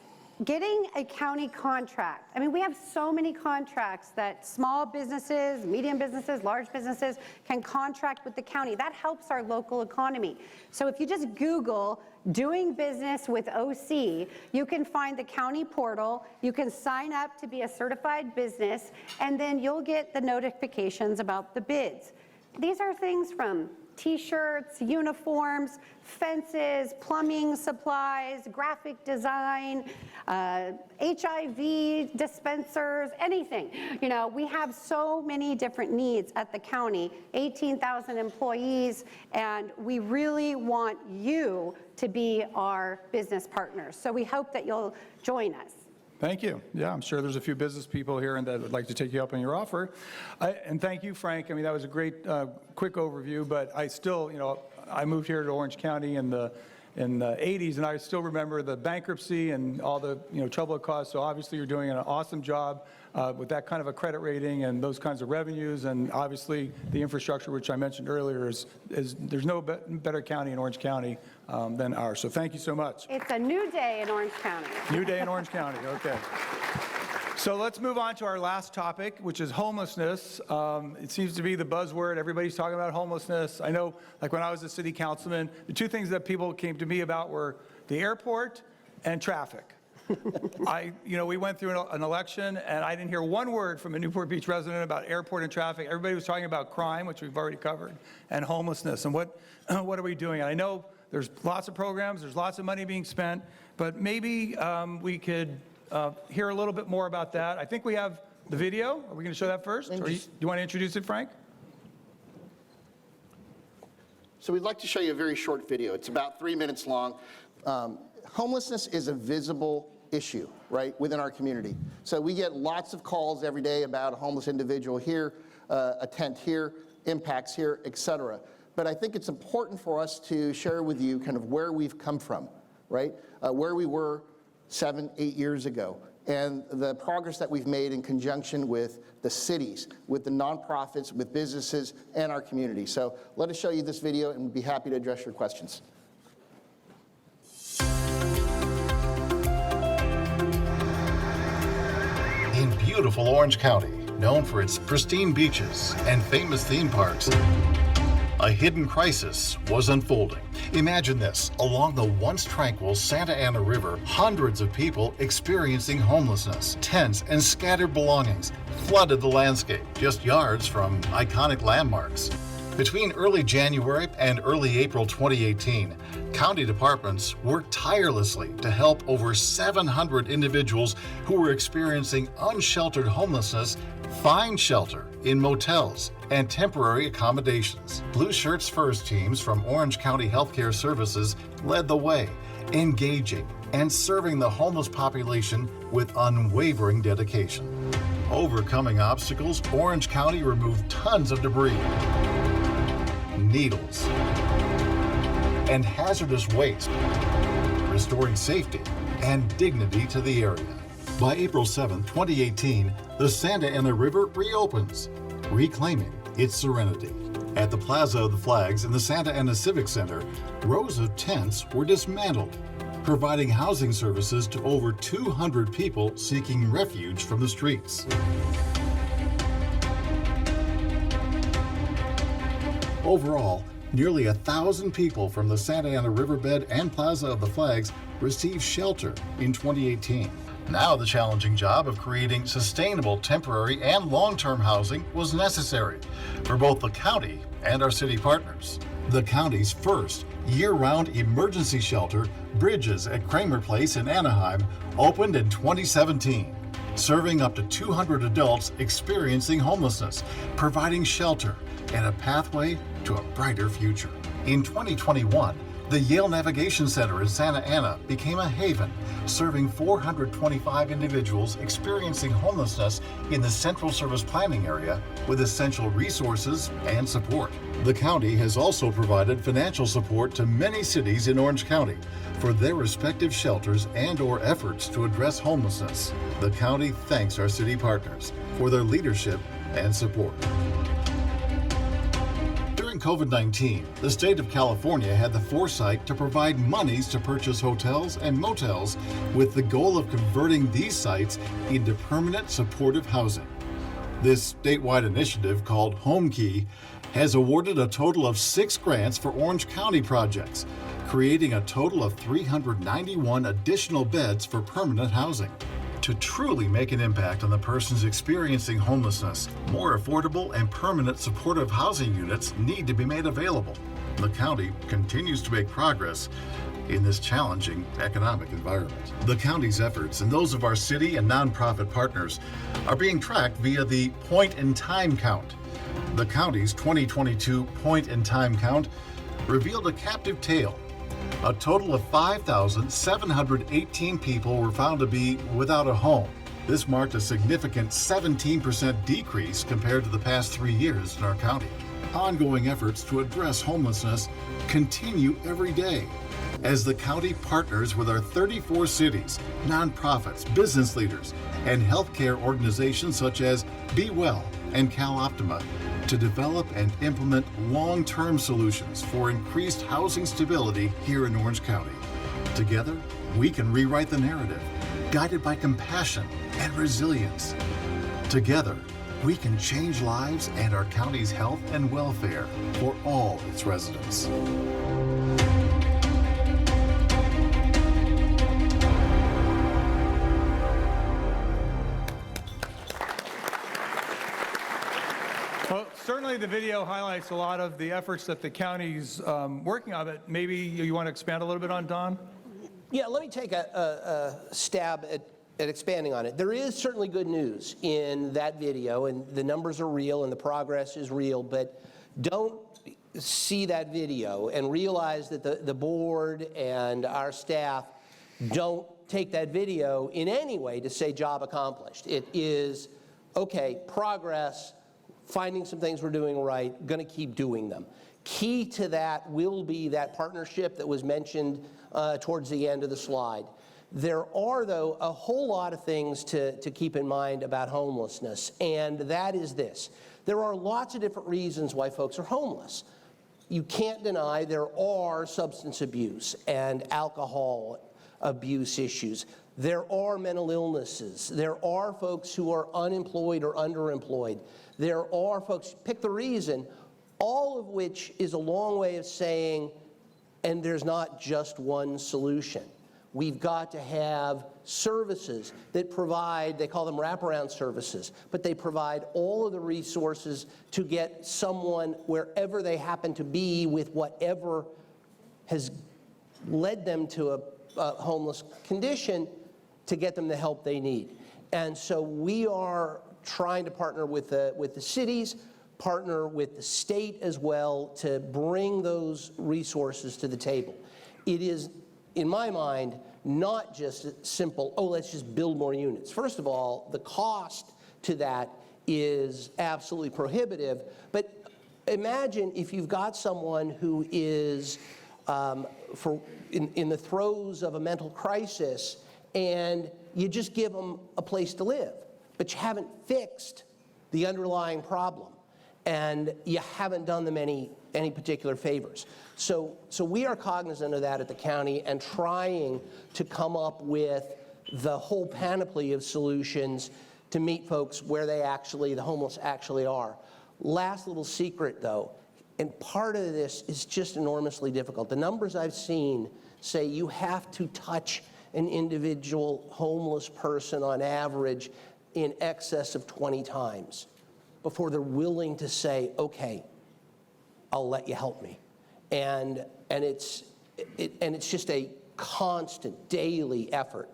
getting a county contract. I mean, we have so many contracts that small businesses, medium businesses, large businesses can contract with the county. That helps our local economy. So if you just Google doing business with OC, you can find the county portal, you can sign up to be a certified business, and then you'll get the notifications about the bids. These are things from T-shirts, uniforms, fences, plumbing supplies, graphic design, HIV dispensers, anything. You know, we have so many different needs at the county, 18,000 employees, and we really want you to be our business partners. So we hope that you'll join us. Thank you. Yeah, I'm sure there's a few business people here and that would like to take you up on your offer. And thank you, Frank. I mean, that was a great, quick overview, but I still, you know, I moved here to Orange County in the 80s, and I still remember the bankruptcy and all the, you know, trouble it caused. So obviously you're doing an awesome job with that kind of a credit rating and those kinds of revenues, and obviously the infrastructure, which I mentioned earlier, is there's no better county in Orange County than ours. So thank you so much. It's a new day in Orange County. New day in Orange County, okay. So let's move on to our last topic, which is homelessness. It seems to be the buzzword. Everybody's talking about homelessness. I know, like when I was a city councilman, the two things that people came to me about were the airport and traffic. We went through an election, and I didn't hear one word from a Newport Beach resident about airport and traffic. Everybody was talking about crime, which we've already covered, and homelessness, and what are we doing? And I know there's lots of programs, there's lots of money being spent, but maybe we could hear a little bit more about that. I think we have the video. Are we going to show that first? Or do you want to introduce it, Frank? So we'd like to show you a very short video. It's about 3 minutes long. Homelessness is a visible issue, right, within our community. So we get lots of calls every day about a homeless individual here, a tent here, impacts here, et cetera. But I think it's important for us to share with you kind of where we've come from, right? Where we were 7, 8 years ago, and the progress that we've made in conjunction with the cities, with the nonprofits, with businesses, and our community. So let us show you this video, and we'd be happy to address your questions. In beautiful Orange County, known for its pristine beaches and famous theme parks, a hidden crisis was unfolding. Imagine this, along the once tranquil Santa Ana River, hundreds of people experiencing homelessness. Tents and scattered belongings flooded the landscape, just yards from iconic landmarks. Between early January and early April 2018, county departments worked tirelessly to help over 700 individuals who were experiencing unsheltered homelessness find shelter in motels and temporary accommodations. Blue Shirts First teams from Orange County Healthcare Services led the way, engaging and serving the homeless population with unwavering dedication. Overcoming obstacles, Orange County removed tons of debris, needles, and hazardous waste, restoring safety and dignity to the area. By April 7, 2018, the Santa Ana River reopens, reclaiming its serenity. At the Plaza of the Flags in the Santa Ana Civic Center, rows of tents were dismantled, providing housing services to over 200 people seeking refuge from the streets. Overall, nearly 1,000 people from the Santa Ana Riverbed and Plaza of the Flags received shelter in 2018. Now the challenging job of creating sustainable temporary and long-term housing was necessary for both the county and our city partners. The county's first year-round emergency shelter, Bridges at Kramer Place in Anaheim, opened in 2017, serving up to 200 adults experiencing homelessness, providing shelter and a pathway to a brighter future. In 2021, the Yale Navigation Center in Santa Ana became a haven, serving 425 individuals experiencing homelessness in the Central Service Planning area with essential resources and support. The county has also provided financial support to many cities in Orange County for their respective shelters and/or efforts to address homelessness. The county thanks our city partners for their leadership and support. COVID-19, the state of California had the foresight to provide monies to purchase hotels and motels with the goal of converting these sites into permanent supportive housing. This statewide initiative, called Home Key, has awarded a total of 6 grants for Orange County projects, creating a total of 391 additional beds for permanent housing. To truly make an impact on the persons experiencing homelessness, more affordable and permanent supportive housing units need to be made available. The county continues to make progress in this challenging economic environment. The county's efforts and those of our city and nonprofit partners are being tracked via the point-in-time count. The county's 2022 point-in-time count revealed a captive tale. A total of 5,718 people were found to be without a home. This marked a significant 17% decrease compared to the past 3 years in our county. Ongoing efforts to address homelessness continue every day as the county partners with our 34 cities, nonprofits, business leaders, and healthcare organizations such as Be Well and CalOptima to develop and implement long-term solutions for increased housing stability here in Orange County. Together, we can rewrite the narrative, guided by compassion and resilience. Together, we can change lives and our county's health and welfare for all its residents. Well, certainly the video highlights a lot of the efforts that the county's working on, but maybe you want to expand a little bit on, Don? Yeah, let me take a stab expanding on it. There is certainly good news in that video, and the numbers are real and the progress is real, but don't see that video and realize that the board and our staff don't take that video in any way to say job accomplished. It is, okay, progress, finding some things we're doing right, going to keep doing them. Key to that will be that partnership that was mentioned towards the end of the slide. There are, though, a whole lot of things to keep in mind about homelessness, and that is this. There are lots of different reasons why folks are homeless. You can't deny there are substance abuse and alcohol abuse issues. There are mental illnesses. There are folks who are unemployed or underemployed. There are folks, pick the reason, all of which is a long way of saying, and there's not just one solution. We've got to have services that provide, they call them wraparound services, but they provide all of the resources to get someone wherever they happen to be with whatever has led them to a homeless condition to get them the help they need. And so we are trying to partner with the cities, partner with the state as well to bring those resources to the table. It is, in my mind, not just simple, oh, let's just build more units. First of all, the cost to that is absolutely prohibitive, but imagine if you've got someone who is in the throes of a mental crisis and you just give them a place to live, but you haven't fixed the underlying problem and you haven't done them any particular favors. So we are cognizant of that at the county and trying to come up with the whole panoply of solutions to meet folks where they actually, the homeless actually are. Last little secret though, and part of this is just enormously difficult. The numbers I've seen say you have to touch an individual homeless person on average in excess of 20 times before they're willing to say, okay, I'll let you help me. And it's just a constant daily effort.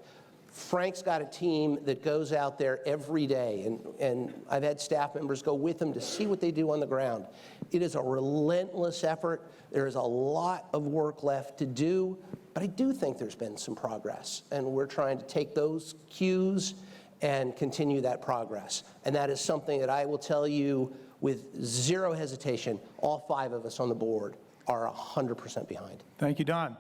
Frank's got a team that goes out there every day, and I've had staff members go with them to see what they do on the ground. It is a relentless effort. There is a lot of work left to do, but I do think there's been some progress, and we're trying to take those cues and continue that progress. And that is something that I will tell you with zero hesitation, all 5 of us on the board are 100% behind. Thank you, Don.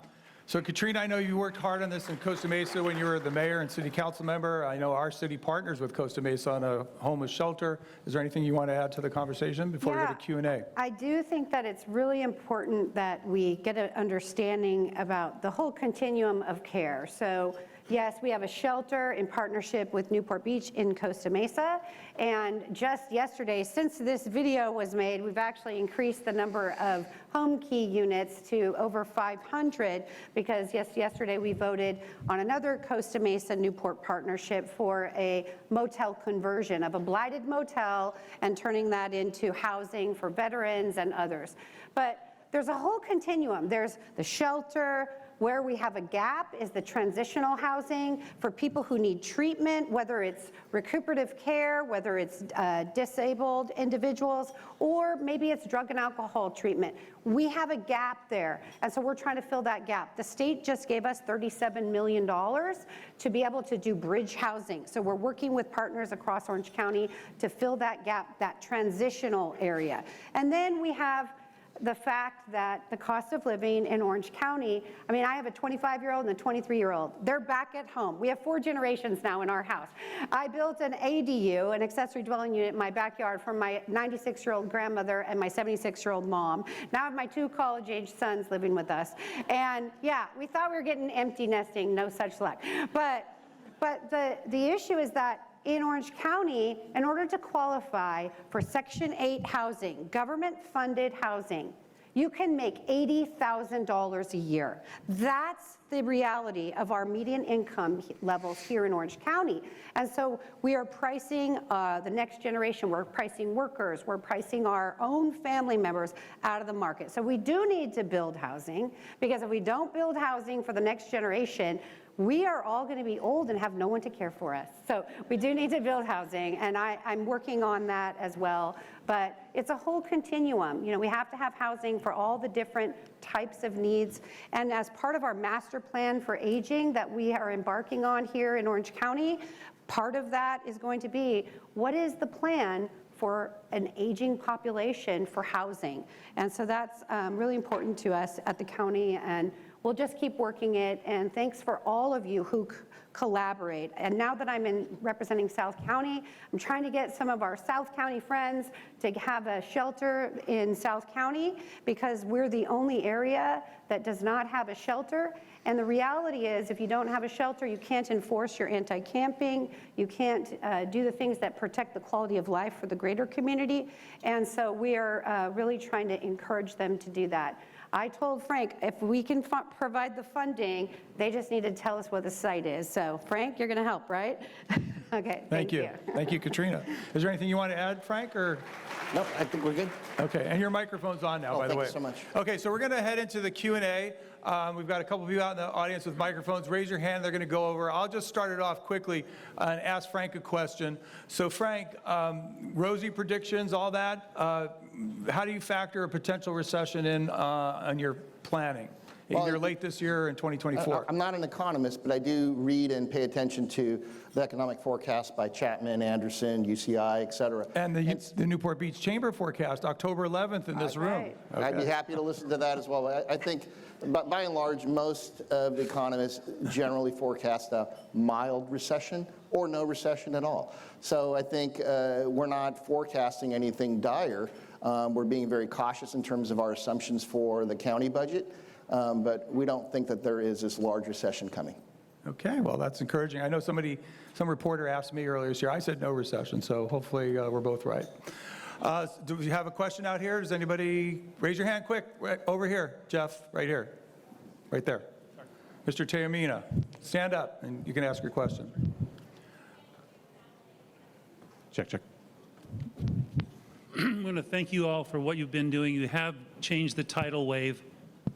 So Katrina, I know you worked hard on this in Costa Mesa when you were the mayor and city council member. I know our city partners with Costa Mesa on a homeless shelter. Is there anything you want to add to the conversation before we go to Q&A? I do think that it's really important that we get an understanding about the whole continuum of care. So yes, we have a shelter in partnership with Newport Beach in Costa Mesa. And just yesterday, since this video was made, we've actually increased the number of home key units to over 500 because yesterday we voted on another Costa Mesa Newport partnership for a motel conversion of a blighted motel and turning that into housing for veterans and others. But there's a whole continuum. There's the shelter. Where we have a gap is the transitional housing for people who need treatment, whether it's recuperative care, whether it's disabled individuals, or maybe it's drug and alcohol treatment. We have a gap there, and so we're trying to fill that gap. The state just gave us $37 million to be able to do bridge housing. So we're working with partners across Orange County to fill that gap, that transitional area. And then we have the fact that the cost of living in Orange County, I mean, I have a 25-year-old and a 23-year-old. They're back at home. We have 4 generations now in our house. I built an ADU, an accessory dwelling unit, in my backyard for my 96-year-old grandmother and my 76-year-old mom. Now I have my 2 college-age sons living with us. And yeah, we thought we were getting empty nesting, no such luck. But the issue is that in Orange County, in order to qualify for Section 8 housing, government-funded housing, you can make $80,000 a year. That's the reality of our median income levels here in Orange County. And so we are pricing the next generation, we're pricing workers, we're pricing our own family members out of the market. So we do need to build housing, because if we don't build housing for the next generation, we are all going to be old and have no one to care for us. So we do need to build housing, and I'm working on that as well. But it's a whole continuum. You know, we have to have housing for all the different types of needs. And as part of our master plan for aging that we are embarking on here in Orange County, part of that is going to be, what is the plan for an aging population for housing? And so that's really important to us at the county, and we'll just keep working it. And thanks for all of you who collaborate. And now that I'm representing South County, I'm trying to get some of our South County friends to have a shelter in South County, because we're the only area that does not have a shelter. And the reality is, if you don't have a shelter, you can't enforce your anti-camping, you can't do the things that protect the quality of life for the greater community. And so we are really trying to encourage them to do that. I told Frank, if we can provide the funding, they just need to tell us what the site is. So Frank, you're going to help, right? Okay, thank you. Thank you, Katrina. Is there anything you want to add, Frank, or? Nope, I think we're good. Okay, and your microphone's on now, by the way. Thank you so much. Okay, so we're going to head into the Q&A. We've got a couple of you out in the audience with microphones. Raise your hand, they're going to go over. I'll just start it off quickly and ask Frank a question. So Frank, rosy predictions, all that, how do you factor a potential recession in on your planning? Either late this year or in 2024. I'm not an economist, but I do read and pay attention to the economic forecast by Chapman, Anderson, UCI, et cetera. And the Newport Beach Chamber forecast, October 11th in this room. Right. Okay. I'd be happy to listen to that as well. I think, by and large, most of the economists generally forecast a mild recession or no recession at all. So I think we're not forecasting anything dire. We're being very cautious in terms of our assumptions for the county budget. But we don't think that there is this large recession coming. Okay, well, that's encouraging. I know some reporter asked me earlier this year. I said no recession, so hopefully we're both right. Do we have a question out here? Does anybody, raise your hand quick, right over here, Jeff, right here, right there. Mr. Teomina, stand up and you can ask your question. Check. I'm going to thank you all for what you've been doing. You have changed the tidal wave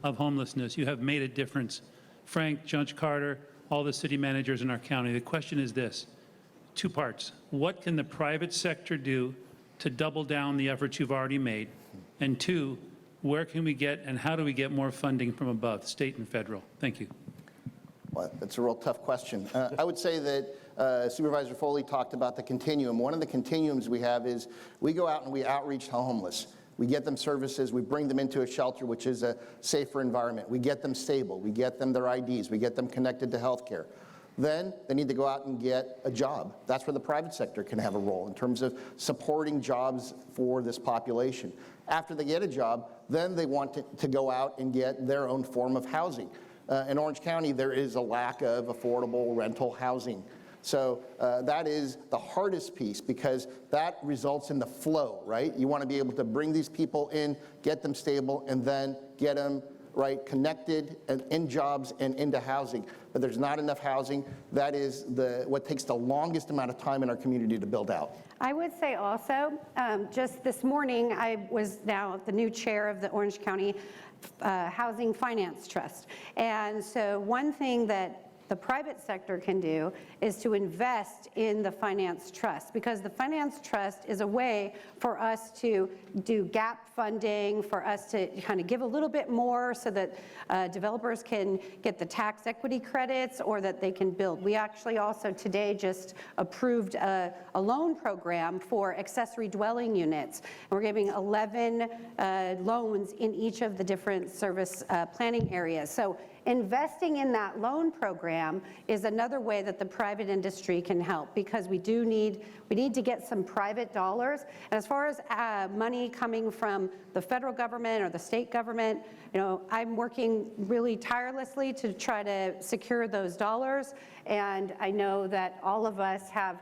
of homelessness. You have made a difference. Frank, Judge Carter, all the city managers in our county. The question is this, 2 parts. What can the private sector do to double down the efforts you've already made? And 2, where can we get and how do we get more funding from above, state and federal? Thank you. Well, that's a real tough question. I would say that Supervisor Foley talked about the continuum. One of the continuums we have is we go out and we outreach to homeless. We get them services, we bring them into a shelter, which is a safer environment. We get them stable, we get them their IDs, we get them connected to healthcare. Then they need to go out and get a job. That's where the private sector can have a role in terms of supporting jobs for this population. After they get a job, then they want to go out and get their own form of housing. In Orange County, there is a lack of affordable rental housing. So that is the hardest piece because that results in the flow, right? You want to be able to bring these people in, get them stable, and then get them right connected and in jobs and into housing. But there's not enough housing. That is what takes the longest amount of time in our community to build out. I would say also, just this morning, I was now the new chair of the Orange County Housing Finance Trust. And so one thing that the private sector can do is to invest in the finance trust, because the finance trust is a way for us to do gap funding, for us to kind of give a little bit more so that developers can get the tax equity credits or that they can build. We actually also today just approved a loan program for accessory dwelling units. And we're giving 11 loans in each of the different service planning areas. So investing in that loan program is another way that the private industry can help, because we need to get some private dollars. And as far as money coming from the federal government or the state government, you know, I'm working really tirelessly to try to secure those dollars. And I know that all of us have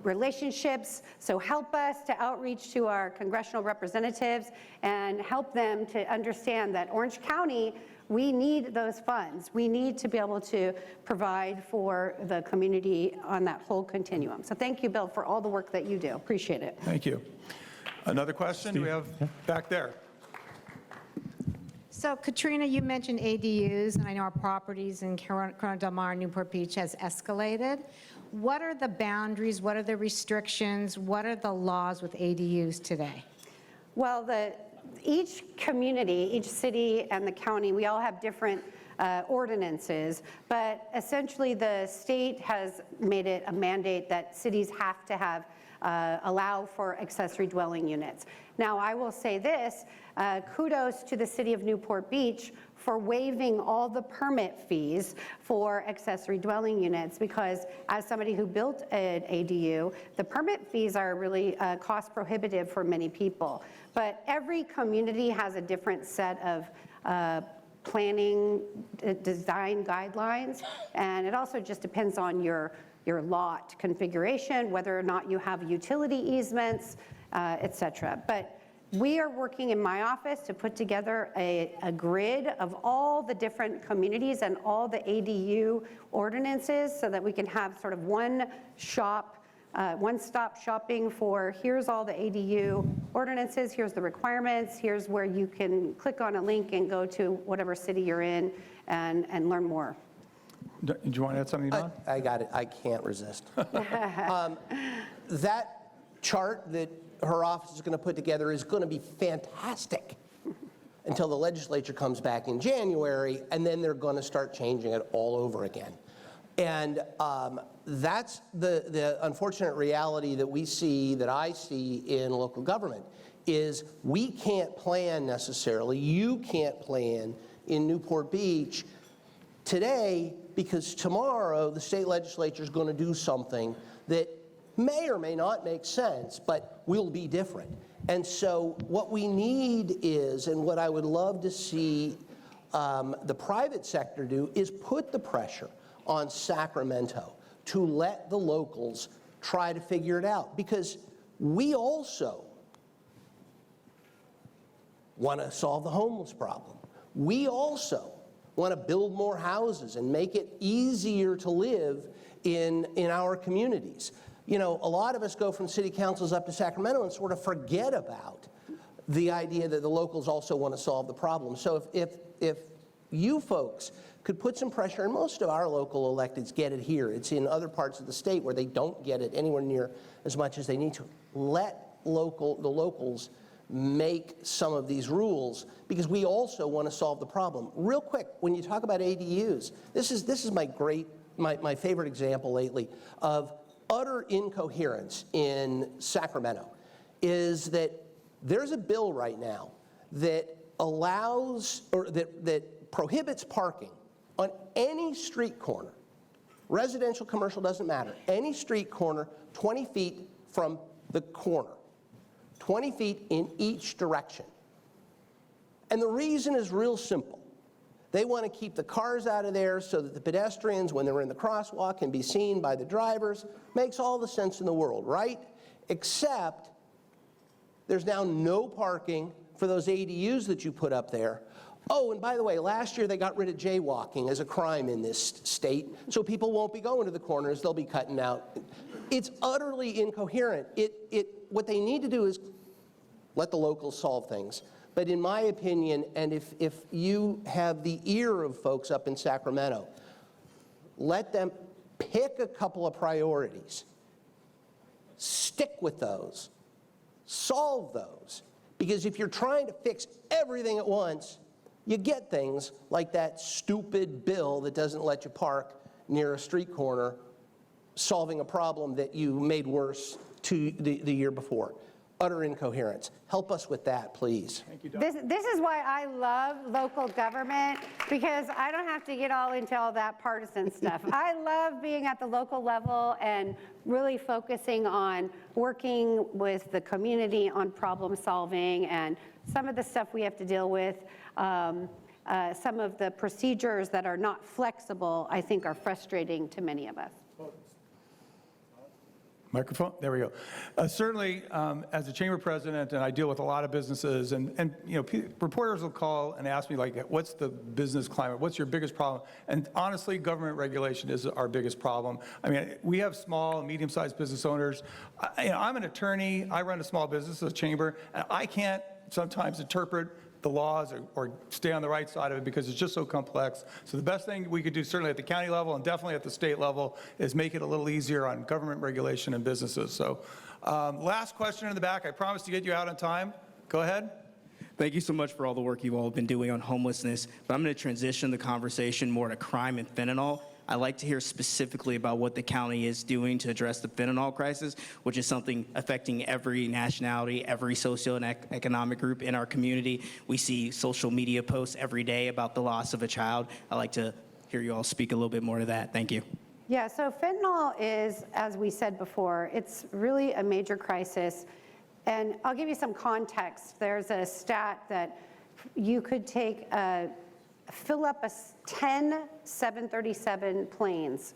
relationships, so help us to outreach to our congressional representatives and help them to understand that Orange County, we need those funds. We need to be able to provide for the community on that whole continuum. So thank you, Bill, for all the work that you do. Appreciate it. Thank you. Another question? Do we have back there? So Katrina, you mentioned ADUs, and I know our properties in Corona Del Mar and Newport Beach has escalated. What are the boundaries? What are the restrictions? What are the laws with ADUs today? Well, each community, each city and the county, we all have different ordinances, but essentially the state has made it a mandate that cities have to have allow for accessory dwelling units. Now, I will say this, kudos to the city of Newport Beach for waiving all the permit fees for accessory dwelling units, because as somebody who built an ADU, the permit fees are really cost prohibitive for many people. But every community has a different set of planning design guidelines, and it also just depends on your lot configuration, whether or not you have utility easements, et cetera. But we are working in my office to put together a grid of all the different communities and all the ADU ordinances so that we can have sort of one-stop shopping for here's all the ADU ordinances, here's the requirements, here's where you can click on a link and go to whatever city you're in and learn more. Do you want to add something, Don? I got it. I can't resist. That chart that her office is going to put together is going to be fantastic until the legislature comes back in January, and then they're going to start changing it all over again. And that's the unfortunate reality that we see, that I see in local government, is we can't plan necessarily, you can't plan in Newport Beach today, because tomorrow the state legislature is going to do something that may or may not make sense, but will be different. And so what we need is, and what I would love to see the private sector do, is put the pressure on Sacramento to let the locals try to figure it out, because we also want to solve the homeless problem. We also want to build more houses and make it easier to live in our communities. You know, a lot of us go from city councils up to Sacramento and sort of forget about the idea that the locals also want to solve the problem. So if you folks could put some pressure, and most of our local electeds get it here. It's in other parts of the state where they don't get it anywhere near as much as they need to. Let the locals make some of these rules, because we also want to solve the problem. Real quick, when you talk about ADUs, this is my favorite example lately of utter incoherence in Sacramento, is that there's a bill right now that allows, or that prohibits parking on any street corner, residential, commercial, doesn't matter, any street corner 20 feet from the corner. 20 feet in each direction. And the reason is real simple. They want to keep the cars out of there so that the pedestrians, when they're in the crosswalk, can be seen by the drivers. Makes all the sense in the world, right? Except there's now no parking for those ADUs that you put up there. Oh, and by the way, last year they got rid of jaywalking as a crime in this state, so people won't be going to the corners, they'll be cutting out. It's utterly incoherent. What they need to do is let the locals solve things. But in my opinion, and if you have the ear of folks up in Sacramento, let them pick a couple of priorities, stick with those, solve those. Because if you're trying to fix everything at once, you get things like that stupid bill that doesn't let you park near a street corner, solving a problem that you made worse the year before. Utter incoherence. Help us with that, please. Thank you, Doc. This is why I love local government, because I don't have to get all into all that partisan stuff. I love being at the local level and really focusing on working with the community on problem solving, and some of the stuff we have to deal with, some of the procedures that are not flexible, I think are frustrating to many of us. Microphone, there we go. Certainly, as a chamber president, and I deal with a lot of businesses, and you know, reporters will call and ask me, like, what's the business climate? What's your biggest problem? And honestly, government regulation is our biggest problem. I mean, we have small and medium-sized business owners. I'm an attorney. I run a small business, a chamber, and I can't sometimes interpret the laws or stay on the right side of it because it's just so complex. So the best thing we could do, certainly at the county level and definitely at the state level, is make it a little easier on government regulation and businesses. So last question in the back. I promised to get you out on time. Go ahead. Thank you so much for all the work you've all been doing on homelessness, but I'm going to transition the conversation more to crime and fentanyl. I'd like to hear specifically about what the county is doing to address the fentanyl crisis, which is something affecting every nationality, every socioeconomic group in our community. We see social media posts every day about the loss of a child. I'd like to hear you all speak a little bit more to that. Thank you. Yeah, so fentanyl is, as we said before, it's really a major crisis. And I'll give you some context. There's a stat that you could fill up 10 737 planes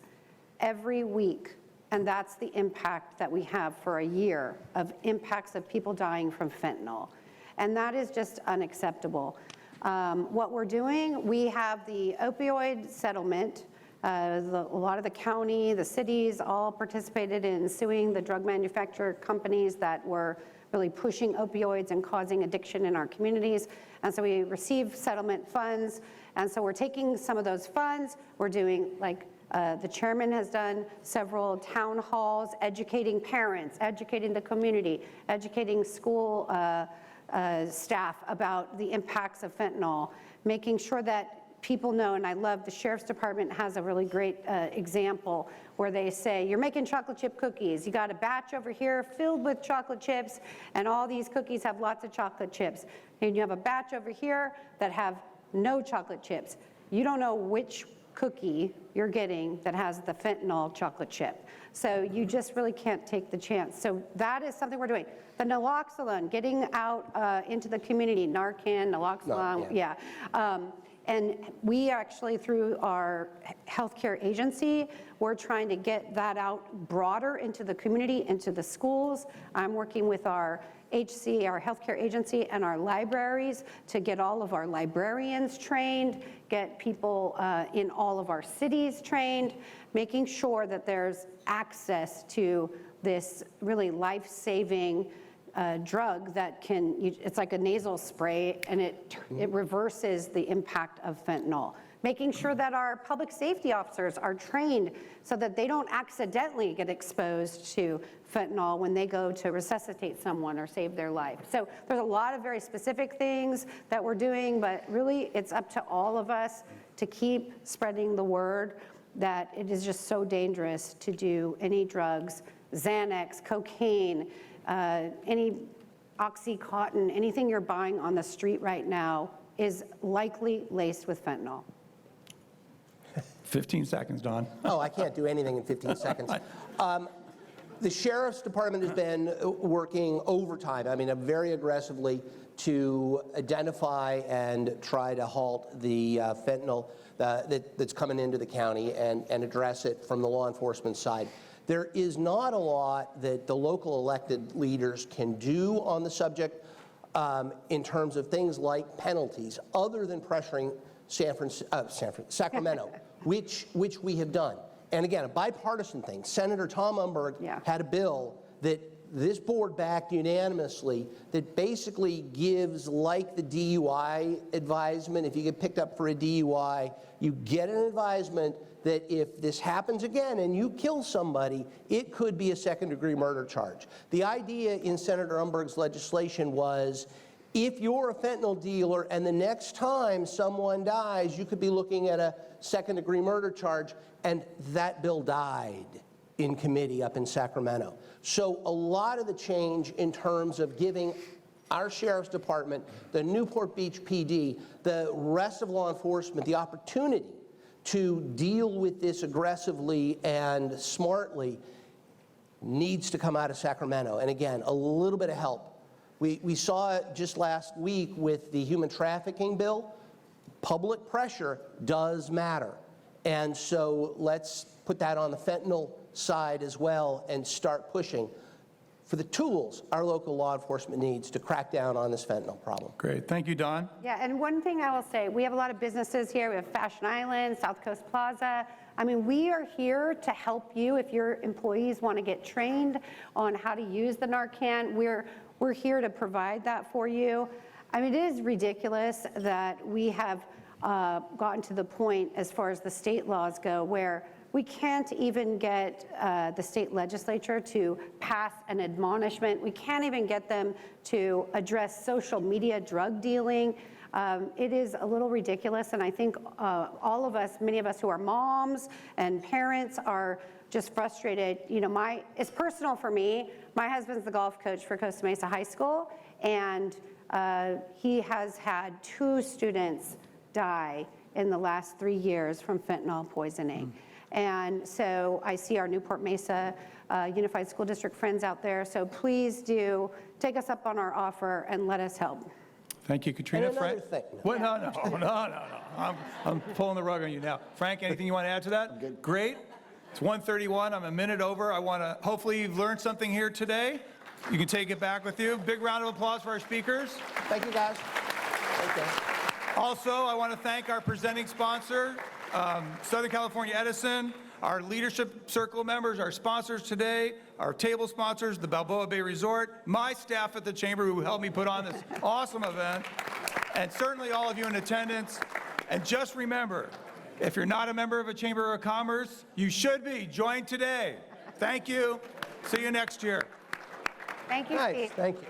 every week, and that's the impact that we have for a year of impacts of people dying from fentanyl. And that is just unacceptable. What we're doing, we have the opioid settlement. A lot of the county, the cities all participated in suing the drug manufacturer companies that were really pushing opioids and causing addiction in our communities. And so we received settlement funds. And so we're taking some of those funds. We're doing, like the chairman has done, several town halls, educating parents, educating the community, educating school staff about the impacts of fentanyl, making sure that people know, and I love the Sheriff's Department has a really great example where they say, you're making chocolate chip cookies. You got a batch over here filled with chocolate chips, and all these cookies have lots of chocolate chips. And you have a batch over here that have no chocolate chips. You don't know which cookie you're getting that has the fentanyl chocolate chip. So you just really can't take the chance. So that is something we're doing. The naloxone, getting out into the community, Narcan, naloxone, yeah. And we actually, through our healthcare agency, we're trying to get that out broader into the community, into the schools. I'm working with our HC, our healthcare agency, and our libraries to get all of our librarians trained, get people in all of our cities trained, making sure that there's access to this really life-saving drug that it's like a nasal spray, and it reverses the impact of fentanyl. Making sure that our public safety officers are trained so that they don't accidentally get exposed to fentanyl when they go to resuscitate someone or save their life. So there's a lot of very specific things that we're doing, but really it's up to all of us to keep spreading the word that it is just so dangerous to do any drugs, Xanax, cocaine, any Oxycontin, anything you're buying on the street right now is likely laced with fentanyl. 15 seconds, Don. Oh, I can't do anything in 15 seconds. The Sheriff's Department has been working overtime, very aggressively to identify and try to halt the fentanyl that's coming into the county and address it from the law enforcement side. There is not a lot that the local elected leaders can do on the subject in terms of things like penalties, other than pressuring Sacramento, which we have done. And again, a bipartisan thing. Senator Tom Umberg had a bill that this board backed unanimously that basically gives, like the DUI advisement, if you get picked up for a DUI, you get an advisement that if this happens again and you kill somebody, it could be a second-degree murder charge. The idea in Senator Umberg's legislation was, if you're a fentanyl dealer and the next time someone dies, you could be looking at a second-degree murder charge, and that bill died in committee up in Sacramento. So a lot of the change in terms of giving our Sheriff's Department, the Newport Beach PD, the rest of law enforcement the opportunity to deal with this aggressively and smartly needs to come out of Sacramento. And again, a little bit of help. We saw it just last week with the human trafficking bill. Public pressure does matter. And so let's put that on the fentanyl side as well and start pushing for the tools our local law enforcement needs to crack down on this fentanyl problem. Great. Thank you, Don. Yeah, and one thing I will say, we have a lot of businesses here. We have Fashion Island, South Coast Plaza. We are here to help you if your employees want to get trained on how to use the Narcan. We're here to provide that for you. I mean, it is ridiculous that we have gotten to the point, as far as the state laws go, where we can't even get the state legislature to pass an admonishment. We can't even get them to address social media drug dealing. It is a little ridiculous, and I think all of us, many of us who are moms and parents, are just frustrated. You know, it's personal for me. My husband's the golf coach for Costa Mesa High School, and he has had 2 students die in the last 3 years from fentanyl poisoning. And so I see our Newport Mesa Unified School District friends out there, so please do take us up on our offer and let us help. Thank you, Katrina. And another Frank? thing. What? No. I'm pulling the rug on you now. Frank, anything you want to add to that? Good. Great. It's 1:31. I'm a minute over. I want to, hopefully you've learned something here today. You can take it back with you. Big round of applause for our speakers. Thank you, guys. Thank you. Also, I want to thank our presenting sponsor, Southern California Edison, our leadership circle members, our sponsors today, our table sponsors, the Balboa Bay Resort, my staff at the Chamber who helped me put on this awesome event, and certainly all of you in attendance. And just remember, if you're not a member of a Chamber of Commerce, you should be. Join today. Thank you. See you next year. Thank you, Nice, Steve. thank you.